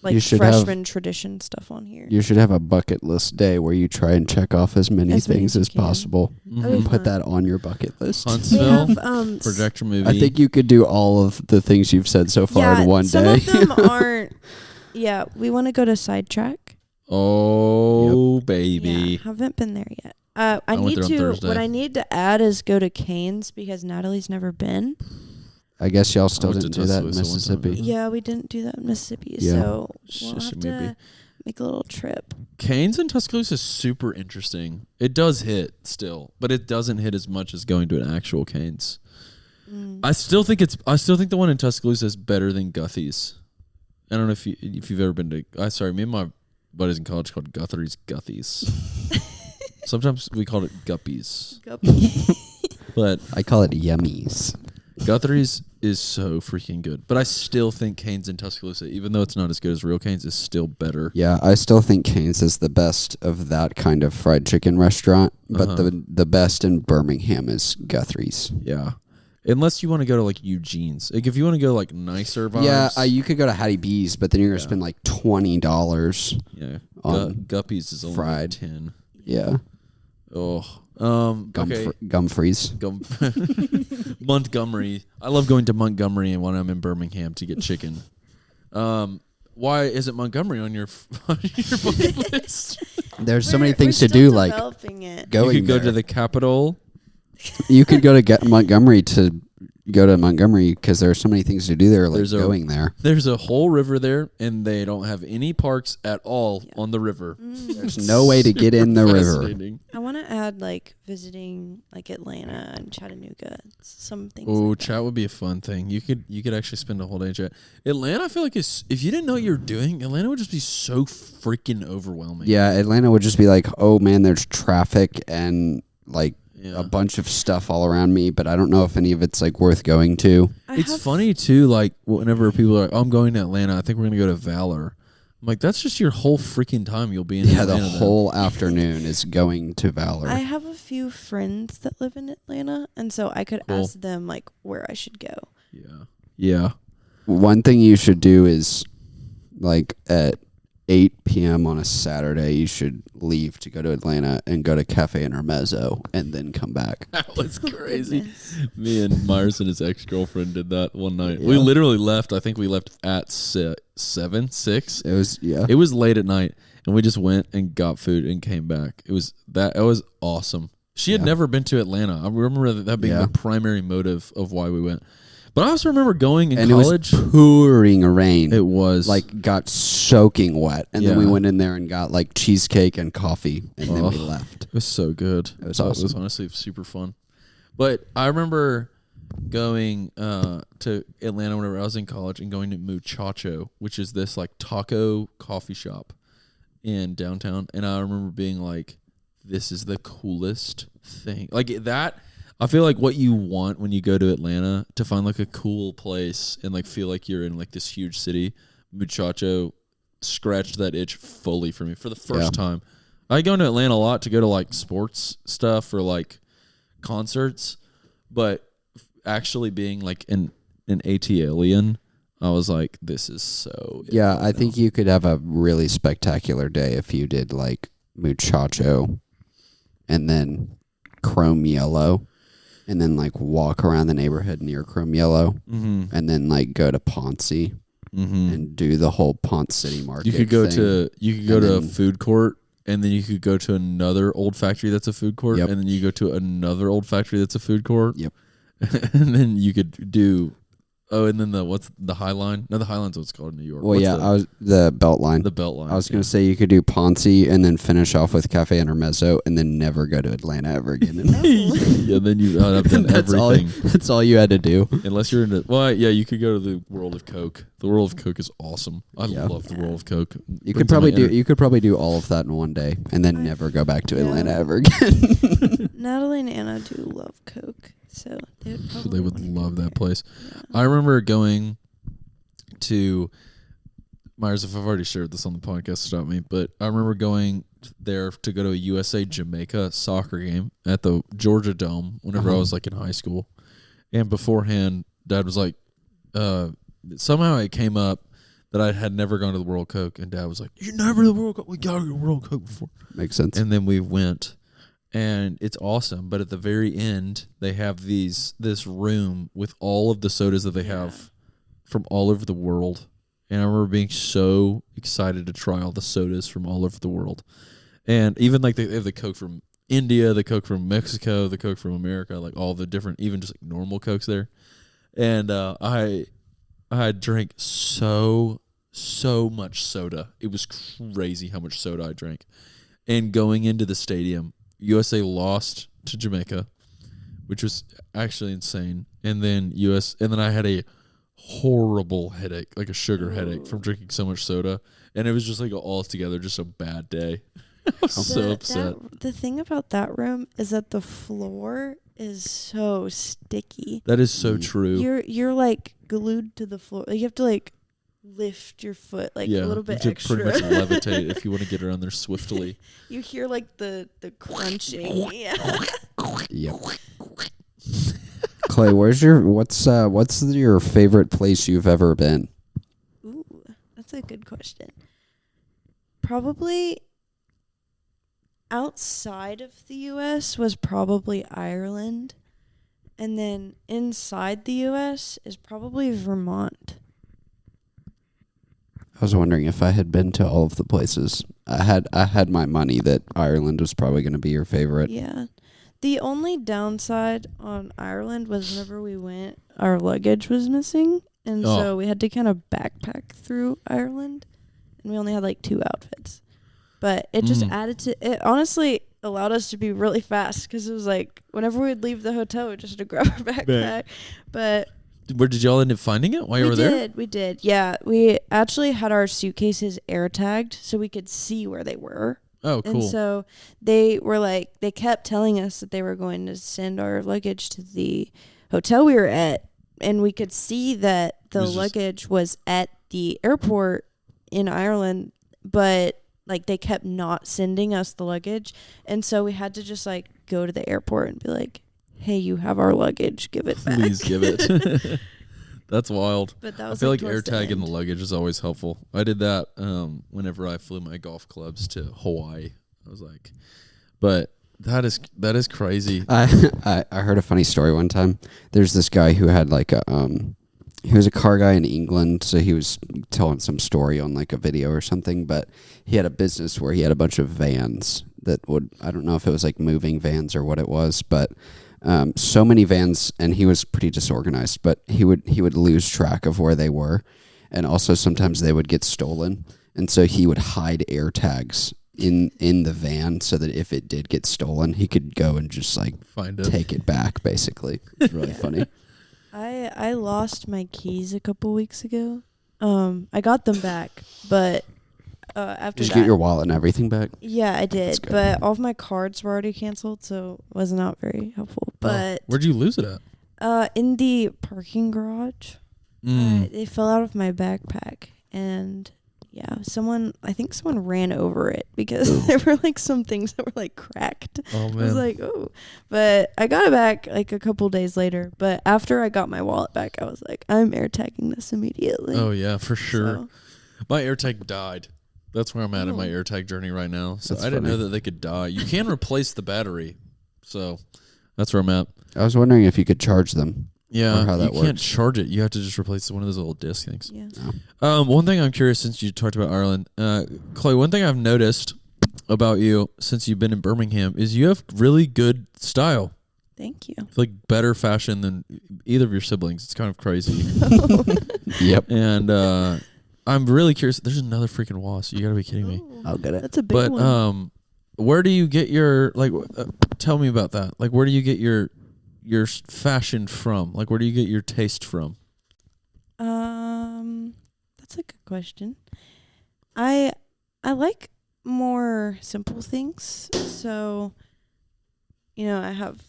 Speaker 3: like
Speaker 2: You should have-
Speaker 3: freshman tradition stuff on here.
Speaker 2: You should have a bucket list day where you try and check off as many
Speaker 3: As many
Speaker 2: things
Speaker 3: as
Speaker 2: as
Speaker 3: you can.
Speaker 2: possible.
Speaker 3: That'd be
Speaker 2: And put
Speaker 3: fun.
Speaker 2: that on your bucket list.
Speaker 3: We
Speaker 1: Huntsville.
Speaker 3: have
Speaker 1: Projector movie.
Speaker 2: I think you could do all of the things you've said so far
Speaker 3: yeah,
Speaker 2: in one
Speaker 3: some
Speaker 2: day.
Speaker 3: of them aren't. Yeah, we want to go to Sidetrack.
Speaker 1: Oh, baby.
Speaker 3: Yeah, haven't been there yet. I
Speaker 1: went
Speaker 3: need
Speaker 1: there on
Speaker 3: to.
Speaker 1: Thursday.
Speaker 3: What I need to add is go to Cane's because Natalie's never been.
Speaker 2: I guess y'all still
Speaker 1: went to
Speaker 2: didn't do that in
Speaker 1: Tuscaloosa one time.
Speaker 2: Mississippi.
Speaker 3: Yeah, we didn't do that in Mississippi,
Speaker 2: Yeah.
Speaker 3: so we'll
Speaker 1: Shush
Speaker 3: have
Speaker 1: it,
Speaker 3: to
Speaker 1: maybe.
Speaker 3: make a little trip.
Speaker 1: Canes in Tuscaloosa is super interesting. It does hit still, but it doesn't hit as much as going to an actual Canes. I still think the one in Tuscaloosa is better than Guthy's. I don't know if you've ever been to. Sorry, me and my buddies in college called Guthy's. Sometimes we called it Guppies, but
Speaker 2: I call it yummies.
Speaker 1: Guthy's is so freaking good. But I still think Canes in Tuscaloosa, even though it's not as good as real Canes, is still better.
Speaker 2: Yeah, I still think Cane's is the best of that kind of fried chicken restaurant, but the best in Birmingham is Guthrie's.
Speaker 1: Yeah. Unless you want to go to like Eugene's. Like if you want to go like nicer vibes.
Speaker 2: Yeah, you could go to Hattie B's, but then you're gonna spend like $20.
Speaker 1: Yeah.
Speaker 2: on
Speaker 1: Guppies is only
Speaker 2: fried.
Speaker 1: 10.
Speaker 2: Yeah,
Speaker 1: Oh. Okay.
Speaker 2: Gumfries.
Speaker 1: Montgomery. I love going to Montgomery and when I'm in Birmingham to get chicken. Why isn't Montgomery on your bucket list?
Speaker 2: There's so many
Speaker 3: We're
Speaker 2: things to
Speaker 3: still
Speaker 2: do, like
Speaker 3: developing it.
Speaker 2: going
Speaker 1: you could go
Speaker 2: there.
Speaker 1: to the Capitol.
Speaker 2: You could go to Montgomery to go to Montgomery because there are so many things to do there, like
Speaker 1: There's
Speaker 2: going there.
Speaker 1: There's a whole river there, and they don't have any parks at all on the river.
Speaker 2: There's no way to get in the river.
Speaker 3: I want to add like visiting like Atlanta and Chattanooga. Some things.
Speaker 1: Oh,
Speaker 3: like
Speaker 1: chat would be a fun thing. You could actually spend a whole day in chat. Atlanta, I feel like if you didn't know what you were doing, Atlanta would just be so freaking overwhelming.
Speaker 2: Yeah, Atlanta would just be like, oh man, there's traffic and like a bunch of stuff all around me, but I don't know if any of it's like worth going to.
Speaker 1: It's funny too, like whenever people are like, oh, I'm going to Atlanta, I think we're gonna go to Valor. I'm like, that's just your whole freaking time you'll be in Atlanta.
Speaker 2: The whole afternoon is going to Valor.
Speaker 3: I have a few friends that live in Atlanta, and so I could ask them like where I should go.
Speaker 1: Yeah.
Speaker 2: One thing you should do is like at 8 p.m. on a Saturday, you should leave to go to Atlanta and go to Cafe Intermezzo and then come back.
Speaker 1: That was crazy. Me and Myres and his ex-girlfriend did that one night. Yeah. We literally left. I think we left at 7, 6. It was late at night, and we just went and got food and came back. It was awesome. She had never been to Atlanta. I remember that being the primary motive of why we went. But I also remember going in college.
Speaker 2: It was pouring rain.
Speaker 1: It was.
Speaker 2: Like, got soaking wet. And then we went in there and got, like, cheesecake and coffee. And then we left.
Speaker 1: It was so good.
Speaker 2: It was awesome.
Speaker 1: It was honestly super fun. But I remember going to Atlanta whenever I was in college and going to Muchacho, which is this, like, taco coffee shop in downtown. And I remember being like, this is the coolest thing. Like, that... I feel like what you want when you go to Atlanta to find like a cool place and like feel like you're in like this huge city. Muchacho scratched that itch fully for me for the first time. I go to Atlanta a lot to go to like sports stuff or like concerts, but actually being like an AT-alien, I was like, this is so.
Speaker 2: Yeah, I think you could have a really spectacular day if you did like Muchacho and then Chrome Yellow. And then like walk around the neighborhood near Chrome Yellow, and then like go to Ponce and do the whole Ponce City Market.
Speaker 1: You could go to a food court, and then you could go to another old factory that's a food court, and then you go to another old factory that's a food court.
Speaker 2: Yep.
Speaker 1: And then you could do. Oh, and then what's the High Line? No, the High Line's what it's called in New York.
Speaker 2: Well, the Belt Line.
Speaker 1: The Belt Line.
Speaker 2: I was going to say you could do Ponce and then finish off with Cafe Intermezzo and then never go to Atlanta ever again.
Speaker 1: Yeah, then you'd have done everything.
Speaker 2: That's all you had to do.
Speaker 1: Unless you're into... Well, yeah, you could go to the World of Coke. The World of Coke is awesome. I love the World of Coke.
Speaker 2: You could probably do all of that in one day and then never go back to Atlanta ever again.
Speaker 3: Natalie and Anna do love Coke. So
Speaker 1: they would love that place. Yeah. I remember going to Myres. If I've already shared this on the podcast, stop me. But I remember going there to go to a USA Jamaica soccer game at the Georgia Dome whenever I was like in high school. And beforehand, Dad was like, somehow it came up that I had never gone to the World Coke, and Dad was like, "You never to the World Coke? We got to the World Coke before."
Speaker 2: Makes sense.
Speaker 1: And then we went. And it's awesome, but at the very end, they have this room with all of the sodas that they have from all over the world. And I remember being so excited to try all the sodas from all over the world. And even like they have the Coke from India, the Coke from Mexico, the Coke from America, like all the different, even just like normal Cokes there. And I drank so much soda. It was crazy how much soda I drank. And going into the stadium, USA lost to Jamaica, which was actually insane. And then I had a horrible headache, like a sugar headache from drinking so much soda. And it was just like all together, just a bad day. I was so upset.
Speaker 3: The thing about that room is that the floor is so sticky.
Speaker 1: That is so true.
Speaker 3: You're like glued to the floor. Like you have to like lift your foot like a little bit extra.
Speaker 1: Pretty much levitate if you want to get around there swiftly.
Speaker 3: You hear like the crunching.
Speaker 2: Yep. Clay, what's your favorite place you've ever been?
Speaker 3: Ooh, that's a good question. Probably outside of the US was probably Ireland. And then inside the US is probably Vermont.
Speaker 2: I was wondering if I had been to all of the places. I had my money that Ireland was probably going to be your favorite.
Speaker 3: Yeah. The only downside on Ireland was whenever we went, our luggage was missing. And so we had to kind of backpack through Ireland. And we only had like 2 outfits. But it just added to it. Honestly, allowed us to be really fast because it was like whenever we'd leave the hotel, we just had to grab our backpack. But
Speaker 1: where did y'all end up finding it while you were there?
Speaker 3: We did. Yeah. We actually had our suitcases air tagged so we could see where they were.
Speaker 1: Oh, cool.
Speaker 3: And so they were like, they kept telling us that they were going to send our luggage to the hotel we were at. And we could see that the luggage was at the airport in Ireland, but like they kept not sending us the luggage. And so we had to just like go to the airport and be like, hey, you have our luggage. Give it back.
Speaker 1: Please give it. That's wild.
Speaker 3: But that was
Speaker 1: I feel like air tagging the luggage is always helpful. I did that whenever I flew my golf clubs to Hawaii. I was like, but that is crazy.
Speaker 2: I heard a funny story one time. There's this guy who had like a he was a car guy in England, so he was telling some story on like a video or something, but he had a business where he had a bunch of vans that would, I don't know if it was like moving vans or what it was, but so many vans, and he was pretty disorganized, but he would lose track of where they were, and also sometimes they would get stolen, and so he would hide air tags in the van so that if it did get stolen, he could go and just like take it back. Basically, it's really funny.
Speaker 3: I lost my keys a couple weeks ago. I got them back, but after
Speaker 2: did you get your wallet and everything back?
Speaker 3: Yeah, I did, but all of my cards were already canceled, so it was not very helpful. But
Speaker 1: where'd you lose it at?
Speaker 3: In the parking garage. They fell out of my backpack, and yeah, I think someone ran over it because there were like some things that were like cracked.
Speaker 1: Oh man.
Speaker 3: I was like, oh, but I got it back like a couple days later. But after I got my wallet back, I was like, I'm air tagging this immediately.
Speaker 1: Oh yeah, for sure.
Speaker 3: So.
Speaker 1: My air tag died. That's where I'm at in my air tag journey right now. So
Speaker 2: That's
Speaker 1: I didn't
Speaker 2: funny.
Speaker 1: know that they could die. You can replace the battery. So that's where I'm at.
Speaker 2: I was wondering if you could charge them.
Speaker 1: Yeah,
Speaker 2: or how that
Speaker 1: you can't
Speaker 2: works.
Speaker 1: charge it. You have to just replace one of those little disc things.
Speaker 3: Yeah.
Speaker 1: One thing I'm curious, since you talked about Ireland, Chloe, one thing I've noticed about you since you've been in Birmingham is you have really good style.
Speaker 3: Thank you.
Speaker 1: It's like better fashion than either of your siblings. It's kind of crazy.
Speaker 2: Yep.
Speaker 1: And I'm really curious. There's another freaking wasp. You gotta be kidding me.
Speaker 2: I'll get it.
Speaker 3: That's a big one.
Speaker 1: Where do you get your tell me about that. Like, where do you get your fashion from? Like, where do you get your taste from?
Speaker 3: That's a good question. I like more simple things. So, I have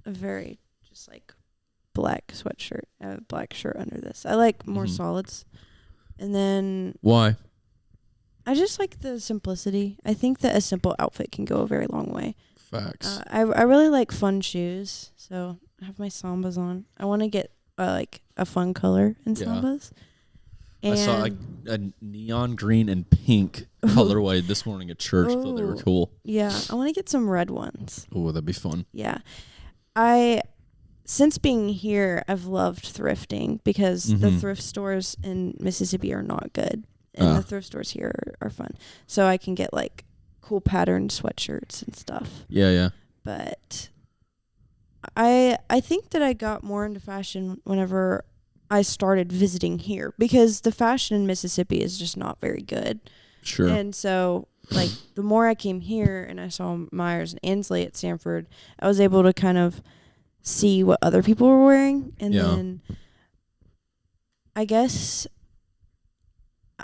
Speaker 3: a very just like black sweatshirt, a black shirt under this. I like more solids. And then
Speaker 1: Why?
Speaker 3: I just like the simplicity. I think that a simple outfit can go a very long way.
Speaker 1: Facts.
Speaker 3: I really like fun shoes, so I have my Sambas on. I want to get like a fun color in Sambas. And
Speaker 1: I saw like a neon green and pink colorway this morning at church. Thought they were cool.
Speaker 3: Yeah, I want to get some red ones.
Speaker 1: Oh, that'd be fun.
Speaker 3: Yeah. Since being here, I've loved thrifting because the thrift stores in Mississippi are not good. And the thrift stores here are fun. So I can get like cool patterned sweatshirts and stuff.
Speaker 1: Yeah.
Speaker 3: But I think that I got more into fashion whenever I started visiting here because the fashion in Mississippi is just not very good.
Speaker 1: Sure.
Speaker 3: And so like the more I came here and I saw Myres and Ansley at Samford, I was able to kind of see what other people were wearing. And then I guess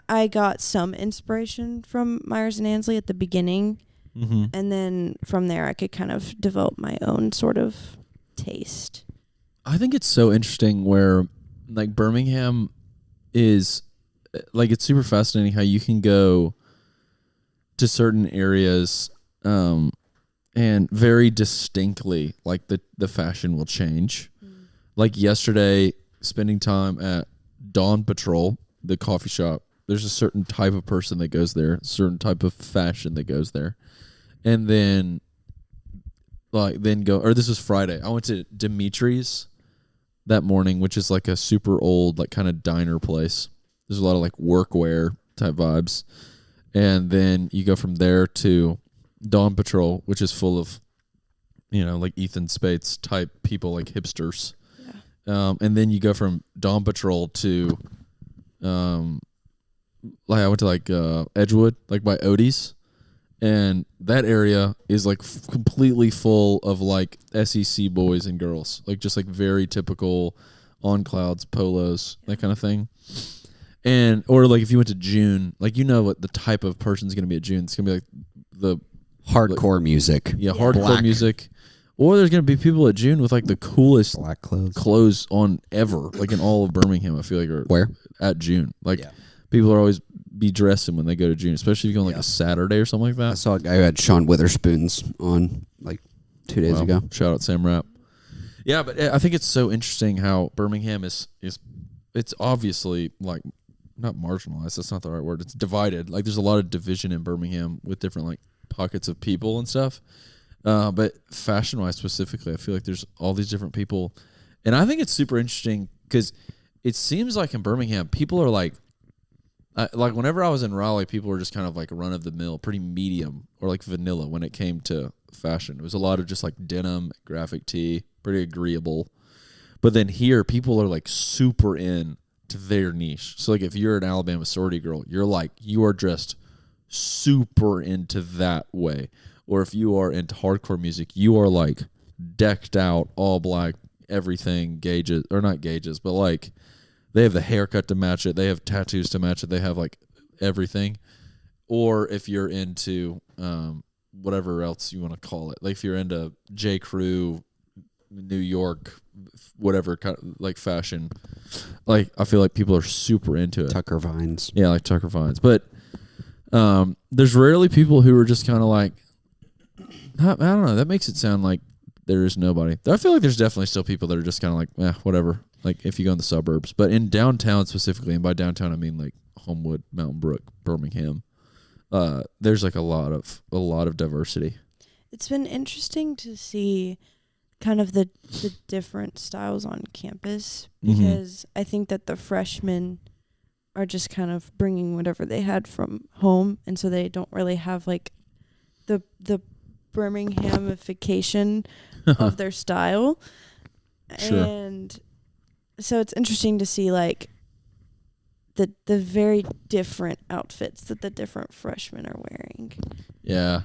Speaker 3: I got some inspiration from Myres and Ansley at the beginning. And then from there I could kind of develop my own sort of taste.
Speaker 1: I think it's so interesting where like Birmingham is like, it's super fascinating how you can go to certain areas and very distinctly like the fashion will change. Like yesterday, spending time at Dawn Patrol, the coffee shop, there's a certain type of person that goes there, a certain type of fashion that goes there. And then this was Friday. I went to Dimitri's that morning, which is like a super old, like kind of diner place. There's a lot of like workwear type vibes. And then you go from there to Dawn Patrol, which is full of like Ethan Spates type people, like hipsters.
Speaker 3: Yeah.
Speaker 1: And then you go from Dawn Patrol to, like I went to like Edgewood, like by Odie's, and that area is like completely full of like SEC boys and girls, like just like very typical on clouds, polos, that kind of thing. And or like if you went to June, like what the type of person's gonna be at June. It's gonna be like the
Speaker 2: Hardcore music.
Speaker 1: Yeah, hardcore
Speaker 2: Black.
Speaker 1: music. Or there's gonna be people at June with like the coolest
Speaker 2: Black
Speaker 1: clothes on ever, like in all of Birmingham. I feel like, or
Speaker 2: Where?
Speaker 1: At June, like
Speaker 2: Yeah.
Speaker 1: people are always be dressing when they go to June, especially if you go on like
Speaker 2: Yeah.
Speaker 1: a Saturday or something like
Speaker 2: I
Speaker 1: that.
Speaker 2: saw a guy who had Sean Witherspoon's on like 2 days
Speaker 1: Wow.
Speaker 2: ago.
Speaker 1: Shout out Sam Rapp. Yeah, but I think it's so interesting how Birmingham is it's obviously like not marginalized. That's not the right word. It's divided. Like there's a lot of division in Birmingham with different like pockets of people and stuff. But fashion-wise specifically, I feel like there's all these different people, and I think it's super interesting because it seems like in Birmingham, people are like whenever I was in Raleigh, people were just kind of like run of the mill, pretty medium or like vanilla when it came to fashion. It was a lot of just like denim, graphic tee, pretty agreeable. But then here, people are like super in to their niche. So like if you're an Alabama sorority girl, you are dressed super into that way. Or if you are into hardcore music, you are like decked out, all black, everything, gauges, or not gauges, but like they have the haircut to match it. They have tattoos to match it. They have like everything. Or if you're into whatever else you want to call it. Like if you're into J. Crew, New York, whatever kind of like fashion. Like I feel like people are super into it.
Speaker 2: Tucker Vines.
Speaker 1: Yeah, like Tucker Vines. But there's rarely people who are just kind of like, I don't know. That makes it sound like there is nobody. I feel like there's definitely still people that are just kind of like, whatever. Like if you go in the suburbs, but in downtown specifically, and by downtown I mean like Homewood, Mountain Brook, Birmingham. There's like a lot of diversity.
Speaker 3: It's been interesting to see kind of the different styles on campus because I think that the freshmen are just kind of bringing whatever they had from home, and so they don't really have like the Birminghamification of their style.
Speaker 1: Sure.
Speaker 3: And so it's interesting to see like the very different outfits that the different freshmen are wearing.
Speaker 1: Yeah.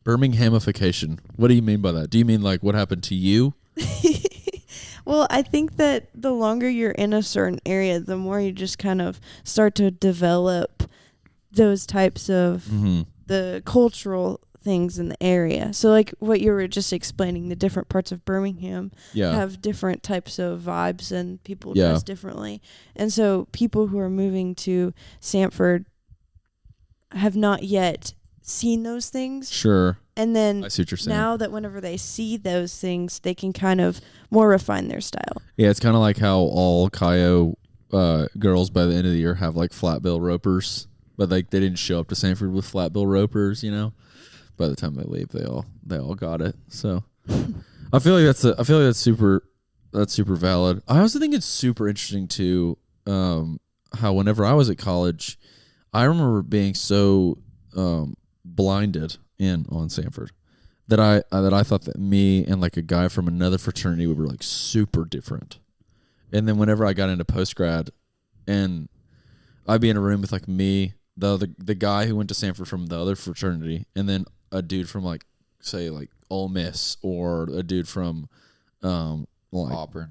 Speaker 1: Birminghamification. What do you mean by that? Do you mean like what happened to you?
Speaker 3: Well, I think that the longer you're in a certain area, the more you just kind of start to develop those types of the cultural things in the area. So like what you were just explaining, the different parts of Birmingham have different types of vibes and people dress differently. And so people who are moving to Samford have not yet seen those things.
Speaker 1: Sure.
Speaker 3: And then
Speaker 1: I see what you're saying.
Speaker 3: now that whenever they see those things, they can kind of more refine their style.
Speaker 1: Yeah, it's kind of like how all Cayo girls by the end of the year have like flat bill ropers, but like they didn't show up to Samford with flat bill ropers, By the time they leave, they all got it. So I feel like that's super valid. I also think it's super interesting too, how whenever I was at college, I remember being so blinded in on Samford that I thought that me and like a guy from another fraternity were like super different. And then whenever I got into post grad, and I'd be in a room with like me, the guy who went to Samford from the other fraternity, and then a dude from like say like Ole Miss, or a dude from like Auburn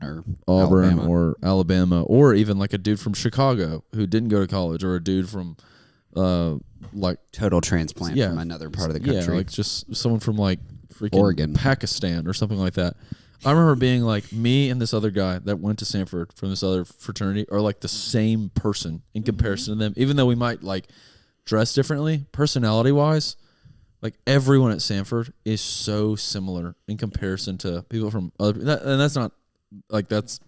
Speaker 2: Alabama.
Speaker 1: or Alabama, or even like a dude from Chicago who didn't go to college, or a dude from like
Speaker 2: total transplant from another part of the country.
Speaker 1: Yeah, like just someone from like freaking
Speaker 2: Oregon,
Speaker 1: Pakistan or something like that. I remember being like, me and this other guy that went to Samford from this other fraternity are like the same person in comparison to them, even though we might like dress differently, personality wise. Like everyone at Samford is so similar in comparison to people from other, and that's not like that's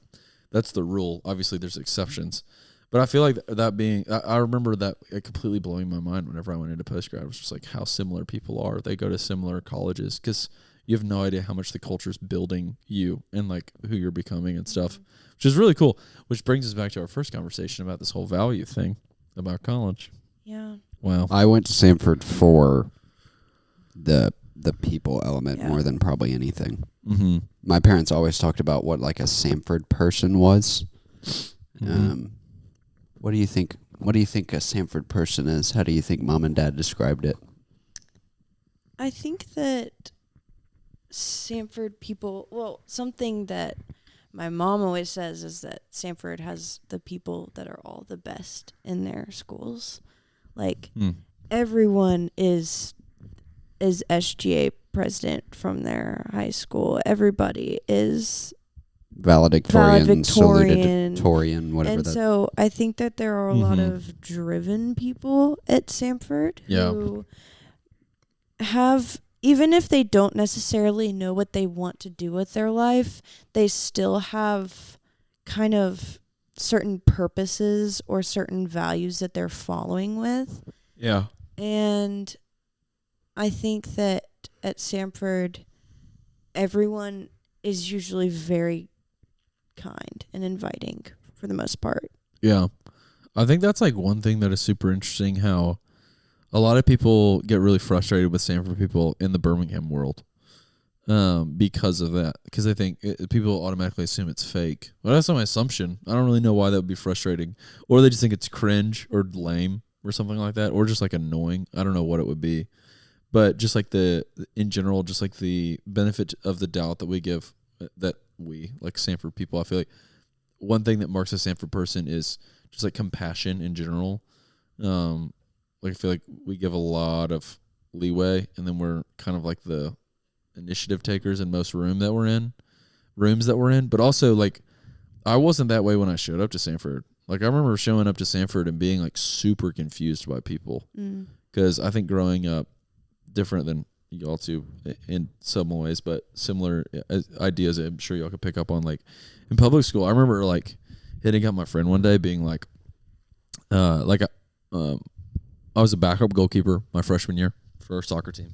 Speaker 1: the rule. Obviously, there's exceptions, but I feel like that being, I remember that it completely blowing my mind whenever I went into postgrad. It was just like how similar people are. They go to similar colleges because you have no idea how much the culture is building you and like who you're becoming and stuff, which is really cool. Which brings us back to our first conversation about this whole value thing about college.
Speaker 3: Yeah.
Speaker 1: Wow.
Speaker 2: I went to Samford for the people element more than probably anything.
Speaker 1: Mm-hmm.
Speaker 2: My parents always talked about what like a Samford person was.
Speaker 1: Mm-hmm.
Speaker 2: What do you think? What do you think a Samford person is? How do you think Mom and Dad described it?
Speaker 3: I think that Samford people, well, something that my mom always says is that Samford has the people that are all the best in their schools. Like everyone is SGA president from their high school. Everybody is
Speaker 2: Valedictorian,
Speaker 3: valedictorian,
Speaker 2: salutatorian, whatever
Speaker 3: and
Speaker 2: that.
Speaker 3: so I think that there are a lot of driven people at Samford who have, even if they don't necessarily know what they want to do with their life, they still have kind of certain purposes or certain values that they're following with.
Speaker 1: Yeah.
Speaker 3: And I think that at Samford, everyone is usually very kind and inviting for the most part.
Speaker 1: Yeah. I think that's like one thing that is super interesting, how a lot of people get really frustrated with Samford people in the Birmingham world because of that. Because I think people automatically assume it's fake. Well, that's not my assumption. I don't really know why that would be frustrating. Or they just think it's cringe or lame or something like that. Or just like annoying. I don't know what it would be. But just like in general, just like the benefit of the doubt that we give, that we, like Samford people, I feel like one thing that marks a Samford person is just like compassion in general. Like I feel like we give a lot of leeway, and then we're kind of like the initiative takers in most rooms that we're in. But also, like, I wasn't that way when I showed up to Samford. Like, I remember showing up to Samford and being like super confused by people, because I think growing up, different than y'all two in some ways, but similar ideas I'm sure y'all could pick up on. Like in public school, I remember like hitting up my friend one day being like, I was a backup goalkeeper my freshman year for our soccer team.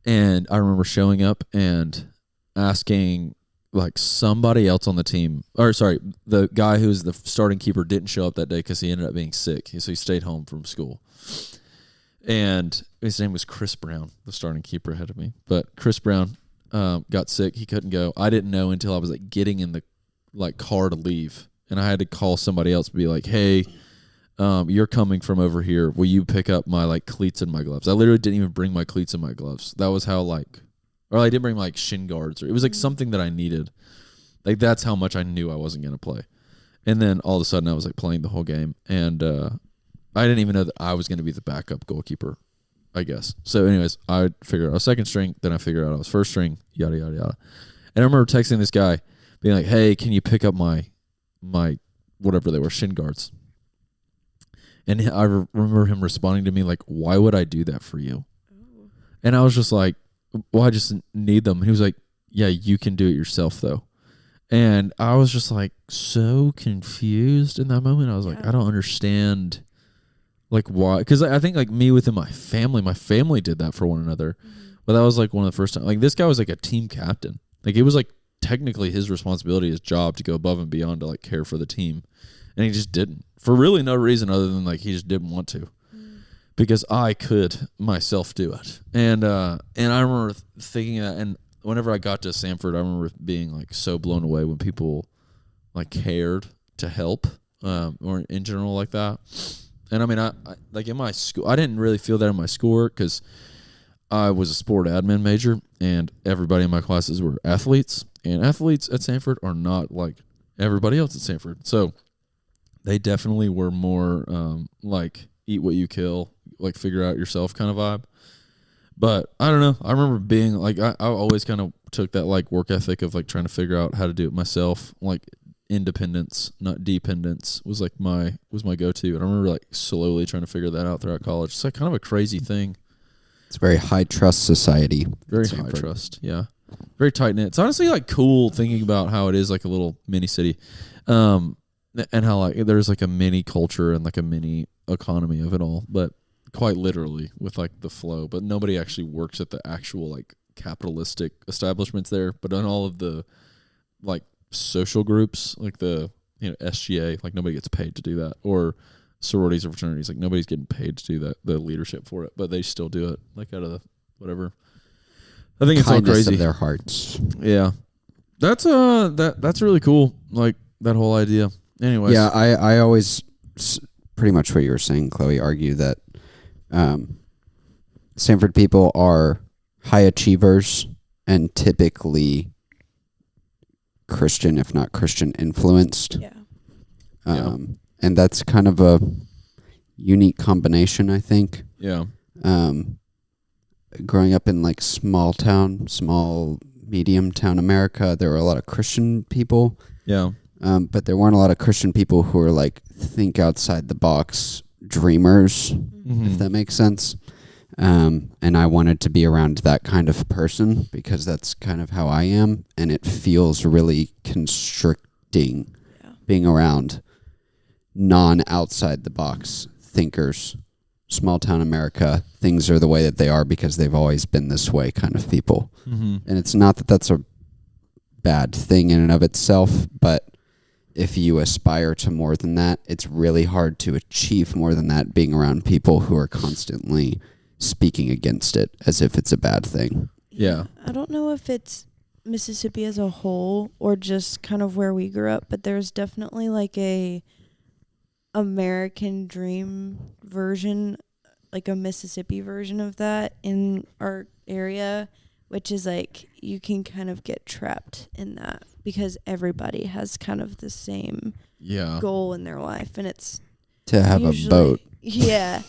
Speaker 1: And I remember showing up and asking like somebody else on the team, or sorry, the guy who was the starting keeper didn't show up that day because he ended up being sick. So he stayed home from school. And his name was Chris Brown, the starting keeper ahead of me. But Chris Brown got sick. He couldn't go. I didn't know until I was like getting in the like car to leave. And I had to call somebody else to be like, hey, you're coming from over here. Will you pick up my like cleats and my gloves? I literally didn't even bring my cleats and my gloves. That was how like, or I didn't bring like shin guards. Or it was like something that I needed. Like that's how much I knew I wasn't going to play. And then all of a sudden I was like playing the whole game. And I didn't even know that I was going to be the backup goalkeeper, I guess. So anyways, I figured out I was second string. Then I figured out I was first string, yada, yada, yada. And I remember texting this guy being like, hey, can you pick up my whatever they were, shin guards? And I remember him responding to me like, why would I do that for you? Oh. And I was just like, well, I just need them. And he was like, yeah, you can do it yourself though. And I was just like so confused in that moment. I was like, I don't understand like why. Because I think like me within my family did that for one another. But that was like one of the first times. Like this guy was like a team captain. Like it was like technically his responsibility, his job to go above and beyond to like care for the team. And he just didn't, for really no reason other than like he just didn't want to, because I could myself do it. And I remember thinking that, and whenever I got to Samford, I remember being like so blown away when people like cared to help, or in general like that. And I mean, I like in my school, I didn't really feel that in my schoolwork because I was a sport admin major, and everybody in my classes were athletes, and athletes at Samford are not like everybody else at Samford. So they definitely were more like eat what you kill, like figure out yourself kind of vibe. But I don't know. I remember being like, I always kind of took that like work ethic of like trying to figure out how to do it myself. Like independence, not dependence, was like my go-to. And I remember like slowly trying to figure that out throughout college. It's like kind of a crazy thing.
Speaker 2: It's a very high trust society.
Speaker 1: Very high trust. Yeah. Very tight knit. It's honestly like cool thinking about how it is like a little mini city. And how like there's like a mini culture and like a mini economy of it all, but quite literally with like the flow. But nobody actually works at the actual like capitalistic establishments there. But on all of the like social groups, like the SGA, like nobody gets paid to do that, or sororities or fraternities, like nobody's getting paid to do that, the leadership for it, but they still do it like out of the whatever. I think it's all
Speaker 2: kindness
Speaker 1: crazy.
Speaker 2: of their hearts.
Speaker 1: Yeah. That's that's really cool. Like that whole idea. Anyways.
Speaker 2: Yeah, I always pretty much what you were saying, Chloe, argue that Samford people are high achievers and typically Christian, if not Christian influenced.
Speaker 3: Yeah.
Speaker 2: And that's kind of a unique combination, I think.
Speaker 1: Yeah.
Speaker 2: Growing up in like small medium town America, there were a lot of Christian people.
Speaker 1: Yeah.
Speaker 2: But there weren't a lot of Christian people who were like think outside the box dreamers, if that makes sense. And I wanted to be around that kind of person because that's kind of how I am. And it feels really constricting being around non-outside the box thinkers. Small town America, things are the way that they are because they've always been this way kind of people. And it's not that that's a bad thing in and of itself, but if you aspire to more than that, it's really hard to achieve more than that being around people who are constantly speaking against it as if it's a bad thing.
Speaker 1: Yeah.
Speaker 3: I don't know if it's Mississippi as a whole or just kind of where we grew up, but there's definitely like a American dream version, like a Mississippi version of that in our area, which is like you can kind of get trapped in that because everybody has kind of the same goal in their life, and it's
Speaker 2: to have a boat.
Speaker 3: Yeah.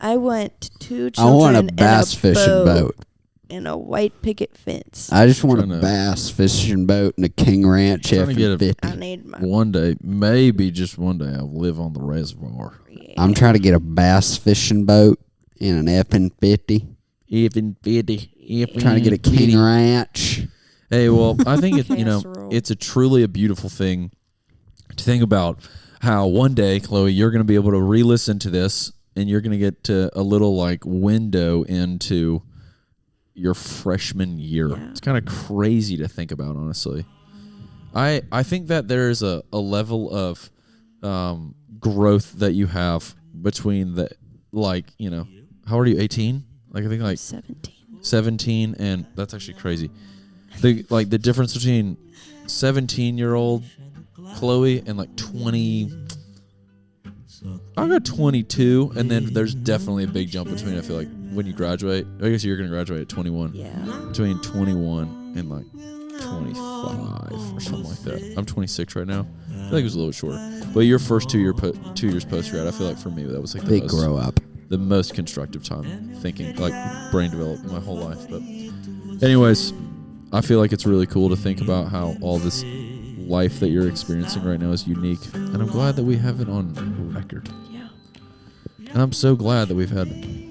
Speaker 3: I want 2 children.
Speaker 2: I want a bass fishing boat
Speaker 3: and a white picket fence.
Speaker 2: I just want a bass fishing boat and a king ranch F-50.
Speaker 3: I need my
Speaker 1: one day, maybe just one day, I'll live on the reservoir.
Speaker 3: Yeah.
Speaker 2: I'm trying to get a bass fishing boat and an F-50.
Speaker 1: F-50.
Speaker 2: Trying to get a king ranch.
Speaker 1: Hey, well, I think it,
Speaker 3: Casserole.
Speaker 1: it's a truly a beautiful thing to think about how one day, Chloe, you're going to be able to re-listen to this and you're going to get to a little like window into your freshman year.
Speaker 3: Yeah.
Speaker 1: It's kind of crazy to think about, honestly. I think that there's a level of growth that you have between the, like, how old are you, 18? Like, I think like 17, and that's actually crazy. The difference between 17-year-old Chloe and like 20, I'll go 22, and then there's definitely a big jump between, I feel like, when you graduate. I guess you're going to graduate at 21.
Speaker 3: Yeah.
Speaker 1: Between 21 and like 25 or something like that. I'm 26 right now. I feel like it was a little shorter. But your first 2 years post-grad, I feel like for me that was like
Speaker 2: Big grow up.
Speaker 1: The most constructive time thinking, like brain development my whole life. But anyways, I feel like it's really cool to think about how all this life that you're experiencing right now is unique, and I'm glad that we have it on record.
Speaker 3: Yeah.
Speaker 1: And I'm so glad that we've had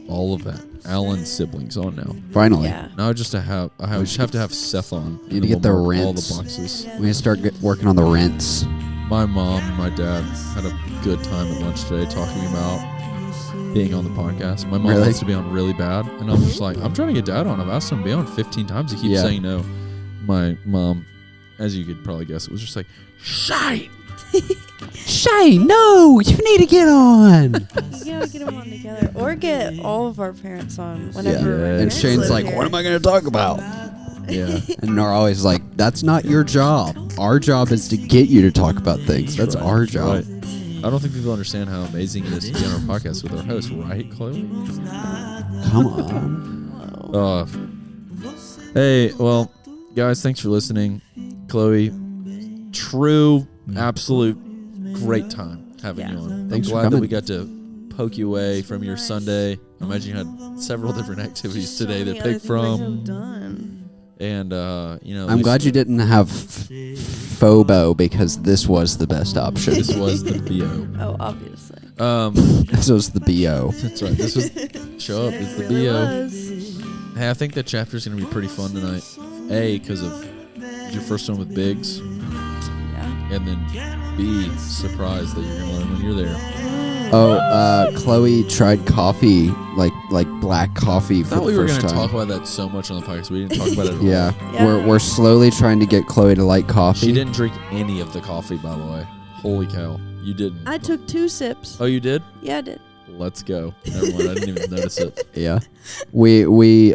Speaker 1: all of that Alan siblings on now.
Speaker 2: Finally.
Speaker 3: Yeah.
Speaker 1: Now I just have to have Seth on.
Speaker 2: You need to get the
Speaker 1: all
Speaker 2: rents.
Speaker 1: the boxes.
Speaker 2: We need to start working on the rents.
Speaker 1: My mom and my dad had a good time at lunch today talking about being on the podcast. My mom wants to be on really bad, and I'm just like, I'm trying to get dad on. I've asked him to be on 15 times. He keeps saying no. My mom, as you could probably guess, it was just like, Shane!
Speaker 2: Shane, no! You need to get on!
Speaker 3: You gotta get them on together. Or get all of our parents on whenever our
Speaker 2: And
Speaker 3: parents
Speaker 2: Shane's
Speaker 3: live
Speaker 2: like,
Speaker 3: here.
Speaker 2: what am I going to talk about?
Speaker 1: Yeah.
Speaker 2: And they're always like, that's not your job. Our job is to get you to talk about things. That's our job.
Speaker 1: Right. I don't think people understand how amazing it is to be on our podcast with our host, right, Chloe?
Speaker 2: Come on.
Speaker 1: Hey, well, guys, thanks for listening. Chloe, true, absolute great time having you on.
Speaker 2: Thanks
Speaker 1: I'm
Speaker 2: for
Speaker 1: glad that
Speaker 2: coming.
Speaker 1: we got to poke you away from your Sunday. I imagine you had several different activities today to pick from. And,
Speaker 2: I'm glad you didn't have Phobo because this was the best option.
Speaker 1: This was the BO.
Speaker 3: Oh, obviously.
Speaker 2: This was the BO.
Speaker 1: That's right. This was show up. It's the
Speaker 3: Really
Speaker 1: BO.
Speaker 3: was.
Speaker 1: Hey, I think that chapter's going to be pretty fun tonight. A, because of your first one with Biggs.
Speaker 3: Yeah.
Speaker 1: And then B, surprised that you're going to learn when you're there.
Speaker 2: Oh, Chloe tried coffee, like black coffee for
Speaker 1: I thought we
Speaker 2: the
Speaker 1: were
Speaker 2: first
Speaker 1: going to
Speaker 2: time.
Speaker 1: talk about that so much on the podcast. We didn't talk about it at all.
Speaker 2: Yeah.
Speaker 3: Yeah.
Speaker 2: We're slowly trying to get Chloe to like coffee.
Speaker 1: She didn't drink any of the coffee, by the way. Holy cow. You didn't.
Speaker 3: I took 2 sips.
Speaker 1: Oh, you did?
Speaker 3: Yeah, I did.
Speaker 1: Let's go. Never mind. I didn't even notice it.
Speaker 2: Yeah. We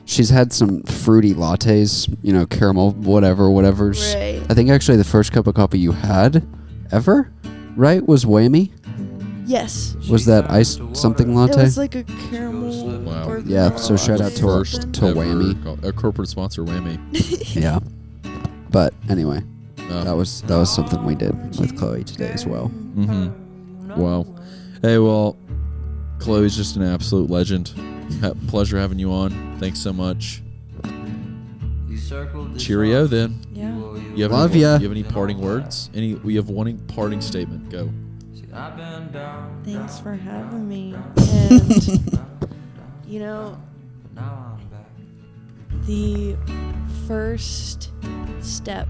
Speaker 2: she's had some fruity lattes, you know, caramel, whatever's.
Speaker 3: Right.
Speaker 2: I think actually the first cup of coffee you had ever, right, was Whammy.
Speaker 3: Yes.
Speaker 2: Was that iced something latte?
Speaker 3: It was like a caramel.
Speaker 1: Wow.
Speaker 3: or
Speaker 2: Yeah, so shout out to our-
Speaker 3: something.
Speaker 2: to Whammy.
Speaker 1: A corporate sponsor, Whammy.
Speaker 2: Yeah. But anyway,
Speaker 1: Oh.
Speaker 2: that was something we did with Chloe today as well.
Speaker 1: Mm-hmm. Wow. Hey, well, Chloe's just an absolute legend. Pleasure having you on. Thanks so much. Cheerio, then.
Speaker 3: Yeah.
Speaker 1: You have
Speaker 2: Love
Speaker 1: any,
Speaker 2: ya.
Speaker 1: You have any parting words? We have one parting statement. Go.
Speaker 3: Thanks for having me. And, you know, the first step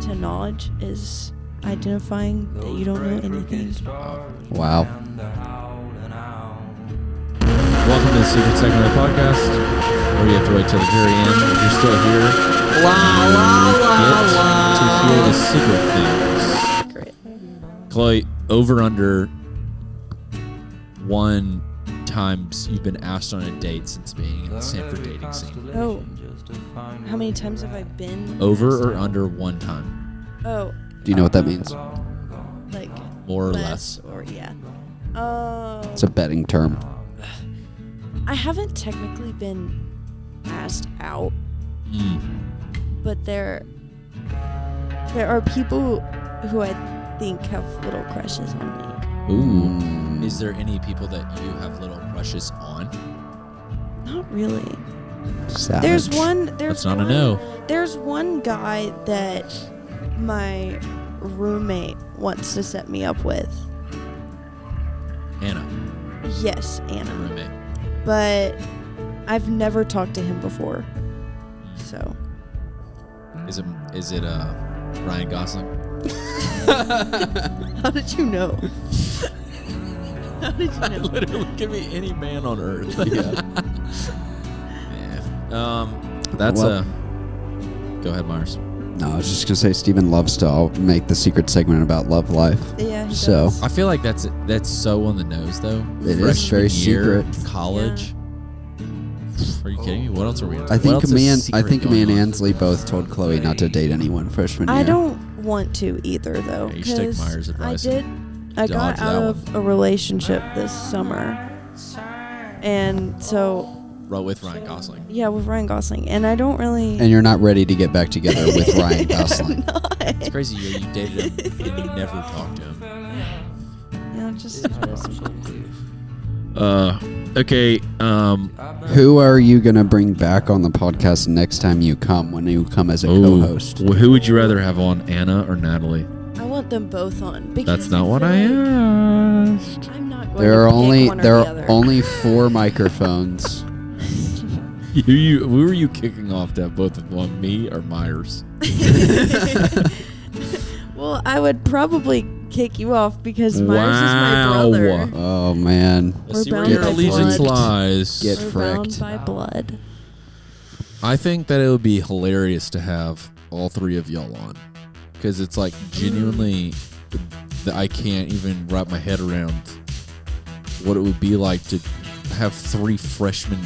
Speaker 3: to knowledge is identifying that you don't know anything.
Speaker 2: Wow.
Speaker 1: Welcome to the secret segment of the podcast, where you have to wait till the very end. If you're still here, get to hear the secret things.
Speaker 3: Great.
Speaker 1: Chloe, over under 1 times you've been asked on a date since being in the Samford dating scene.
Speaker 3: Oh, how many times have I been?
Speaker 1: Over
Speaker 3: asked
Speaker 1: or
Speaker 3: out?
Speaker 1: under 1 time?
Speaker 3: Oh,
Speaker 2: Do you know what that means?
Speaker 3: like
Speaker 1: More or less.
Speaker 3: or yeah.
Speaker 2: It's a betting term.
Speaker 3: I haven't technically been asked out,
Speaker 1: Mm.
Speaker 3: but there are people who I think have little crushes on me.
Speaker 1: Ooh. Is there any people that you have little crushes on?
Speaker 3: Not really.
Speaker 2: Savage.
Speaker 3: There's one.
Speaker 1: That's not a no.
Speaker 3: There's one guy that my roommate wants to set me up with.
Speaker 1: Anna,
Speaker 3: Yes,
Speaker 1: your
Speaker 3: Anna.
Speaker 1: roommate.
Speaker 3: But I've never talked to him before. So
Speaker 1: Is it Ryan Gosling?
Speaker 3: how did you know? How did you know?
Speaker 1: Literally, give me any man on earth. Yeah. That's
Speaker 2: Well-
Speaker 1: Go ahead, Myres.
Speaker 2: No, I was just gonna say Steven loves to make the secret segment about love life.
Speaker 3: Yeah, he
Speaker 2: So-
Speaker 3: does.
Speaker 1: I feel like that's so on the nose, though.
Speaker 2: It is
Speaker 1: Freshman
Speaker 2: very
Speaker 1: year,
Speaker 2: secret.
Speaker 1: college. Are you kidding me? What else are we?
Speaker 2: I think me and
Speaker 1: going on?
Speaker 2: Ansley both told Chloe not to date anyone freshman year.
Speaker 3: I don't want to either, though.
Speaker 1: Yeah, you should take
Speaker 3: 'cause
Speaker 1: Myres' advice
Speaker 3: I
Speaker 1: and
Speaker 3: got
Speaker 1: dodge
Speaker 3: out
Speaker 1: that
Speaker 3: of a relationship this summer, and so
Speaker 1: Right with Ryan Gosling.
Speaker 3: yeah, with Ryan Gosling, and I don't really.
Speaker 2: And you're not ready to get back together with Ryan Gosling.
Speaker 1: It's crazy. You dated him and you never talked to him.
Speaker 3: Just
Speaker 1: Okay.
Speaker 2: Who are you gonna bring back on the podcast next time you come? When you come as a co-host?
Speaker 1: Who would you rather have on, Anna or Natalie?
Speaker 3: I want them both on. Because
Speaker 1: That's not what
Speaker 3: feel
Speaker 1: I
Speaker 3: like
Speaker 1: asked.
Speaker 3: I'm not going
Speaker 2: There
Speaker 3: to
Speaker 2: are
Speaker 3: pick
Speaker 2: only
Speaker 3: one or
Speaker 2: there
Speaker 3: the
Speaker 2: are
Speaker 3: other.
Speaker 2: only 4 microphones.
Speaker 1: Who were you kicking off to have both of them, me or Myres?
Speaker 3: Well, I would probably kick you off because Myres is my
Speaker 1: Wow.
Speaker 3: brother.
Speaker 2: Oh man,
Speaker 3: We're
Speaker 1: Let's see where
Speaker 3: bound
Speaker 1: your
Speaker 3: by
Speaker 1: allegiance
Speaker 3: blood.
Speaker 1: lies.
Speaker 2: Get
Speaker 3: We're
Speaker 2: fricked.
Speaker 3: bound by blood.
Speaker 1: I think that it would be hilarious to have all 3 of y'all on, because it's like genuinely that I can't even wrap my head around what it would be like to have 3 freshmen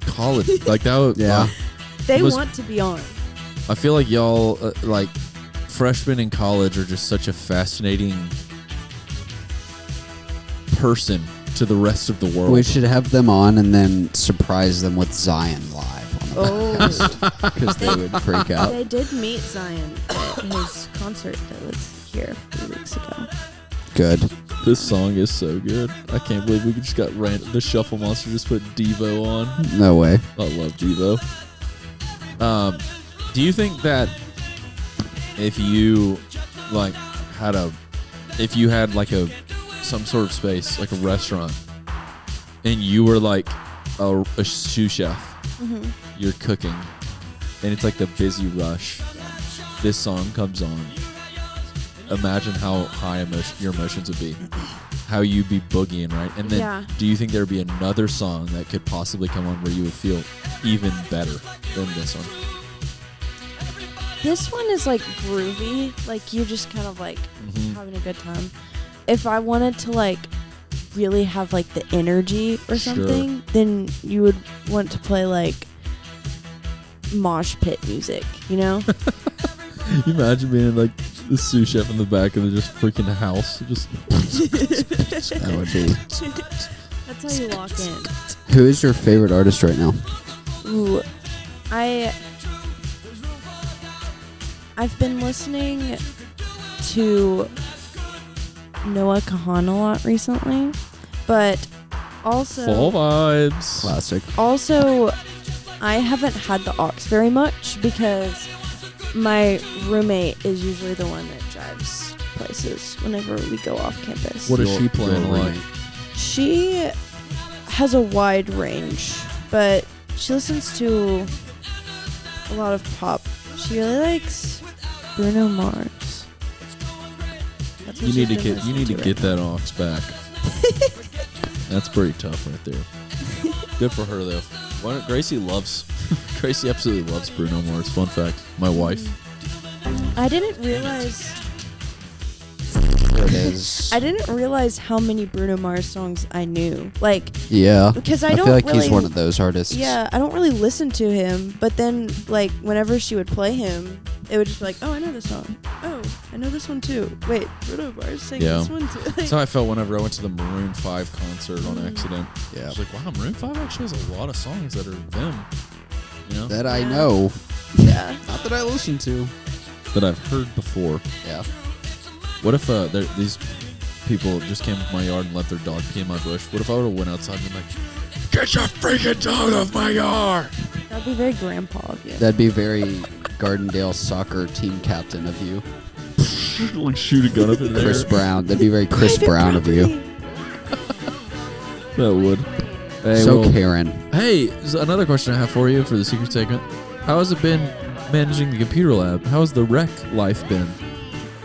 Speaker 1: college like that. Would,
Speaker 2: Yeah.
Speaker 3: They
Speaker 1: Was-
Speaker 3: want to be on.
Speaker 1: I feel like y'all like freshmen in college are just such a fascinating person to the rest of the world.
Speaker 2: We should have them on and then surprise them with Zion live on the
Speaker 3: Oh,
Speaker 2: because they would freak out.
Speaker 3: they did meet Zion at his concert that was here a few weeks ago.
Speaker 2: Good.
Speaker 1: This song is so good. I can't believe we just got the Shuffle Monster just put Devo on.
Speaker 2: No way.
Speaker 1: I love Devo. Do you think that if you had like some sort of space, like a restaurant, and you were like a sous chef,
Speaker 3: Mm-hmm.
Speaker 1: you're cooking, and it's like the busy rush, this song comes on, imagine how high your emotions would be, how you'd be boogieing, right? And then
Speaker 3: Yeah.
Speaker 1: do you think there would be another song that could possibly come on where you would feel even better than this one?
Speaker 3: This one is like groovy, like you're just kind of like
Speaker 1: Mhm.
Speaker 3: having a good time. If I wanted to like really have like the energy or
Speaker 1: Sure.
Speaker 3: something, then you would want to play like mosh pit music, you know?
Speaker 1: You imagine being like the sous chef in the back of the just freaking house. Just
Speaker 2: That would be.
Speaker 3: That's how you walk in.
Speaker 2: Who is your favorite artist right now?
Speaker 3: Ooh, I've been listening to Noah Kahan a lot recently, but also
Speaker 1: full vibes.
Speaker 2: Classic.
Speaker 3: Also, I haven't had the aux very much because my roommate is usually the one that drives places whenever we go off campus.
Speaker 1: What is she playing like?
Speaker 3: She has a wide range, but she listens to a lot of pop. She really likes Bruno Mars. That's what
Speaker 1: You
Speaker 3: she's
Speaker 1: need to
Speaker 3: been
Speaker 1: get
Speaker 3: listening
Speaker 1: get
Speaker 3: right
Speaker 1: that aux back. That's pretty tough right there. Good for her though. Gracie absolutely loves Bruno Mars. Fun fact, my wife.
Speaker 3: now. I didn't realize
Speaker 2: There it is.
Speaker 3: I didn't realize how many Bruno Mars songs I knew. Like,
Speaker 2: Yeah.
Speaker 3: because I
Speaker 2: I
Speaker 3: don't
Speaker 2: feel like
Speaker 3: really,
Speaker 2: he's one of those artists.
Speaker 3: Yeah, I don't really listen to him, but then like whenever she would play him, it would just be like, oh, I know this song. Oh, I know this one too. Wait, Bruno Mars sang this one too.
Speaker 1: That's how I felt whenever I went to the Maroon 5 concert on accident. I
Speaker 2: Yeah.
Speaker 1: was like, wow, Maroon 5 actually has a lot of songs that are them. You know?
Speaker 2: That I
Speaker 3: Yeah.
Speaker 2: know.
Speaker 3: Yeah.
Speaker 2: Not that I listen to.
Speaker 1: That I've heard before.
Speaker 2: Yeah.
Speaker 1: What if these people just came to my yard and let their dog pee in my bush? What if I would have went outside and been like, get your freaking dog off my yard?
Speaker 3: That'd be very grandpa of you.
Speaker 2: That'd be very Gardendale soccer team captain of you.
Speaker 1: Like shoot a gun up in there.
Speaker 2: Chris Brown. That'd be very Chris
Speaker 3: Private
Speaker 2: Brown of you.
Speaker 3: property.
Speaker 1: That would. Hey,
Speaker 2: So
Speaker 1: well,
Speaker 2: Karen.
Speaker 1: hey, so another question I have for you for the secret segment. How has it been managing the computer lab? How has the rec life been?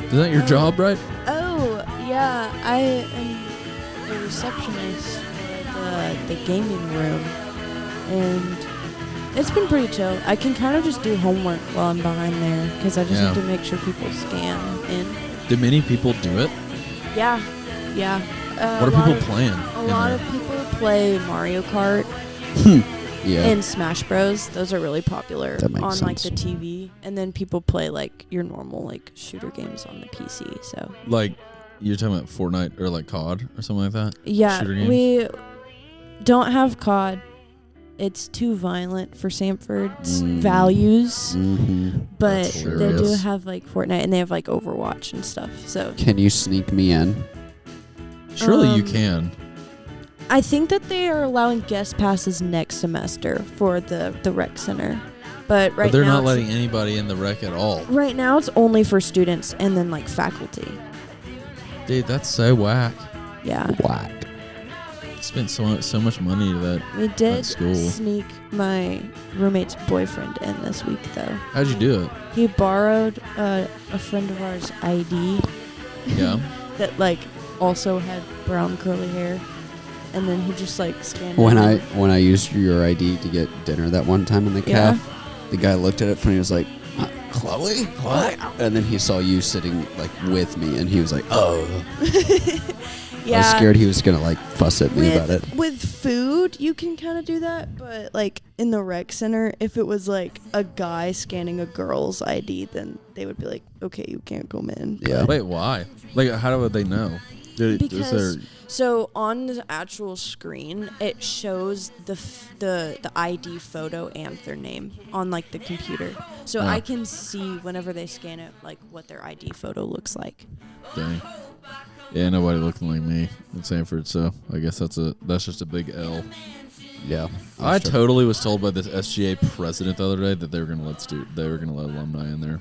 Speaker 1: Is that your job, right?
Speaker 3: Oh, yeah. I am a receptionist for the gaming room. And it's been pretty chill. I can kind of just do homework while I'm behind there because I just have to make sure people scan in.
Speaker 1: Do many people do it?
Speaker 3: Yeah. Yeah.
Speaker 1: What are people playing?
Speaker 3: A lot of people play Mario Kart
Speaker 2: Yeah.
Speaker 3: and Smash Bros. Those are really popular
Speaker 2: That makes
Speaker 3: on like the
Speaker 2: sense.
Speaker 3: TV. And then people play like your normal like shooter games on the PC. So
Speaker 1: Like, you're talking about Fortnite or like COD or something like that?
Speaker 3: yeah,
Speaker 1: Shooter games?
Speaker 3: we don't have COD. It's too violent for Samford's values.
Speaker 2: Mm-hmm.
Speaker 3: But
Speaker 1: That's
Speaker 3: they do
Speaker 1: hilarious.
Speaker 3: have like Fortnite and they have like Overwatch and stuff. So
Speaker 2: Can you sneak me in?
Speaker 1: Surely you can.
Speaker 3: I think that they are allowing guest passes next semester for the rec center. But right
Speaker 1: But they're
Speaker 3: now
Speaker 1: not letting anybody in the rec at all.
Speaker 3: right now it's only for students and then like faculty.
Speaker 1: Dude, that's so whack.
Speaker 3: Yeah.
Speaker 2: Whack.
Speaker 1: Spent so much money to that.
Speaker 3: We did
Speaker 1: school.
Speaker 3: sneak my roommate's boyfriend in this week though.
Speaker 1: How'd you do it?
Speaker 3: He borrowed a friend of ours ID
Speaker 1: Yeah.
Speaker 3: that like also had brown curly hair. And then he just like scanned
Speaker 2: When
Speaker 3: it.
Speaker 2: I used your ID to get dinner that one time in the
Speaker 3: Yeah.
Speaker 2: caf, the guy looked at it and he was like, Chloe? What? And then he saw you sitting like with me and he was like, oh. I was scared he was gonna like fuss at me about it.
Speaker 3: With food, you can kind of do that, but like in the rec center, if it was like a guy scanning a girl's ID, then they would be like, "Okay, you can't come in."
Speaker 2: Yeah.
Speaker 1: Wait, why? Like, how would they know?
Speaker 3: Because so on the actual screen, it shows the ID photo and their name on like the computer, so
Speaker 1: Yeah.
Speaker 3: I can see whenever they scan it, like what their ID photo looks like.
Speaker 1: Dang. Yeah, nobody looking like me in Samford, so I guess that's just a big L.
Speaker 2: Yeah.
Speaker 1: I totally was told by this SGA president the other day that they were gonna let alumni in there.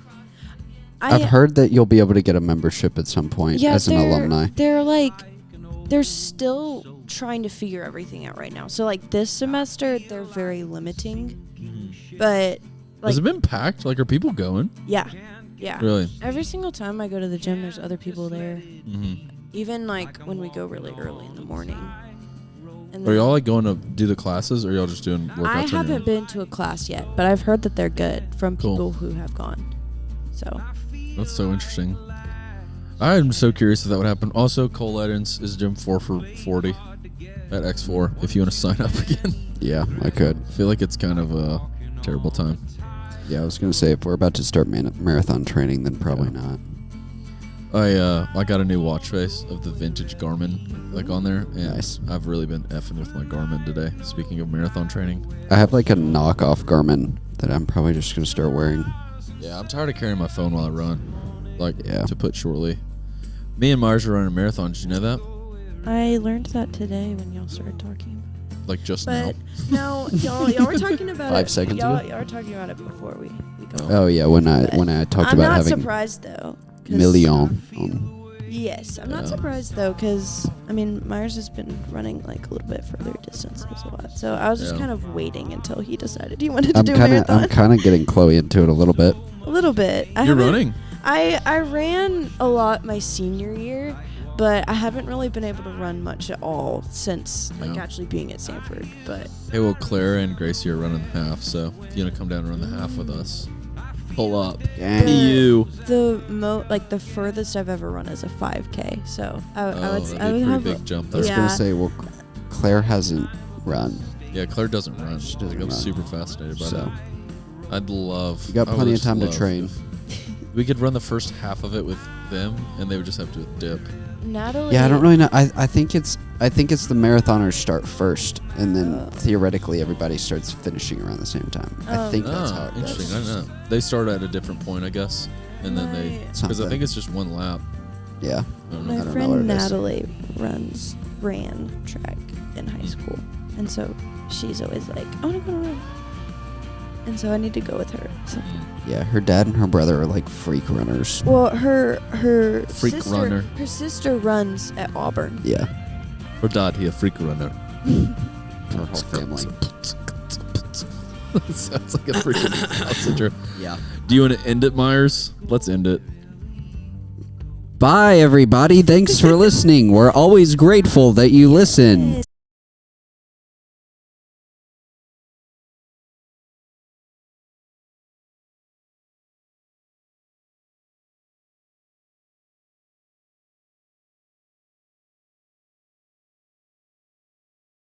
Speaker 2: I've heard that you'll be able to get a membership at some point as an alumni.
Speaker 3: They're still trying to figure everything out right now. So like this semester, they're very limiting, but like
Speaker 1: Has it been packed? Like, are people going?
Speaker 3: yeah.
Speaker 1: Really?
Speaker 3: Every single time I go to the gym, there's other people there.
Speaker 1: Mm-hmm.
Speaker 3: Even like when we go really early in the morning. And
Speaker 1: Are y'all like going to do the classes, or y'all just doing workouts?
Speaker 3: I
Speaker 1: on your
Speaker 3: haven't
Speaker 1: own?
Speaker 3: been to a class yet, but I've heard that they're good from
Speaker 1: Cool.
Speaker 3: people who have gone. So
Speaker 1: That's so interesting. I'm so curious if that would happen. Also, Cole Edens is gym 4 for 40. at X4 if you want to sign up again.
Speaker 2: Yeah, I could.
Speaker 1: I feel like it's kind of a terrible time.
Speaker 2: Yeah, I was gonna say if we're about to start marathon training, then probably not.
Speaker 1: I got a new watch face of the vintage Garmin like on there, and
Speaker 2: Nice.
Speaker 1: I've really been effing with my Garmin today. Speaking of marathon training,
Speaker 2: I have like a knockoff Garmin that I'm probably just gonna start wearing.
Speaker 1: yeah, I'm tired of carrying my phone while I run, like
Speaker 2: Yeah.
Speaker 1: to put shortly. Me and Myres are running a marathon. Did you know that?
Speaker 3: I learned that today when y'all started talking.
Speaker 1: Like just
Speaker 3: But
Speaker 1: now.
Speaker 3: no, y'all were talking about
Speaker 2: 5
Speaker 3: it.
Speaker 2: seconds
Speaker 3: y'all,
Speaker 2: ago?
Speaker 3: Y'all were talking about it before we go.
Speaker 2: Oh yeah, when I
Speaker 3: But
Speaker 2: talked
Speaker 3: I'm
Speaker 2: about
Speaker 3: not
Speaker 2: having
Speaker 3: surprised though. 'Cause-
Speaker 2: million on.
Speaker 3: Yes, I'm not
Speaker 1: Yeah.
Speaker 3: surprised though, because I mean Myres has been running like a little bit further distances a lot, so I was just
Speaker 1: Yeah.
Speaker 3: kind of waiting until he decided he wanted to
Speaker 2: I'm
Speaker 3: do a
Speaker 2: kind
Speaker 3: marathon.
Speaker 2: of getting Chloe into it a little bit.
Speaker 3: A little bit.
Speaker 1: You're running.
Speaker 3: I ran a lot my senior year, but I haven't really been able to run much at all since like
Speaker 1: Yeah.
Speaker 3: actually being at Samford. But
Speaker 1: Hey, well, Claire and Gracie are running the half, so if you want to come down and run the half with us, pull up.
Speaker 2: Dang.
Speaker 1: You.
Speaker 3: the furthest I've ever run is a 5K. So I would
Speaker 1: That'd be
Speaker 3: I
Speaker 1: a
Speaker 3: would
Speaker 1: pretty
Speaker 3: have
Speaker 1: big jump
Speaker 2: I
Speaker 1: there.
Speaker 2: was
Speaker 3: Yeah.
Speaker 2: gonna say, well, Claire hasn't run,
Speaker 1: Yeah, Claire doesn't run.
Speaker 2: She doesn't
Speaker 1: Like, I'm
Speaker 2: run.
Speaker 1: super fascinated by
Speaker 2: so
Speaker 1: that. I'd love.
Speaker 2: you got
Speaker 1: I would
Speaker 2: plenty of
Speaker 1: just
Speaker 2: time to
Speaker 1: love
Speaker 2: train.
Speaker 1: if we could run the first half of it with them, and they would just have to dip.
Speaker 3: Natalie.
Speaker 2: Yeah, I don't really know. I think it's the marathoners start first, and then theoretically everybody starts finishing around the same time. I think that's how it goes.
Speaker 1: Interesting. I don't know. They start at a different point, I guess, and then they because I
Speaker 2: Something.
Speaker 1: think it's just one lap.
Speaker 2: Yeah.
Speaker 1: I don't
Speaker 3: My
Speaker 1: know.
Speaker 2: I don't know what
Speaker 3: friend
Speaker 2: it is.
Speaker 3: Natalie ran track in high school, and so she's always like, "I want to go to run," and so I need to go with her. So.
Speaker 2: Yeah, her dad and her brother are like freak runners.
Speaker 3: Well, her
Speaker 1: Freak
Speaker 3: sister,
Speaker 1: runner.
Speaker 3: Her sister runs at Auburn.
Speaker 2: Yeah,
Speaker 1: Or dad, he a freak runner.
Speaker 2: her whole family.
Speaker 1: Sounds like a freaking passenger.
Speaker 2: Yeah.
Speaker 1: Do you want to end it, Myres? Let's end it.
Speaker 2: Bye, everybody. Thanks for listening. We're always grateful that you listen.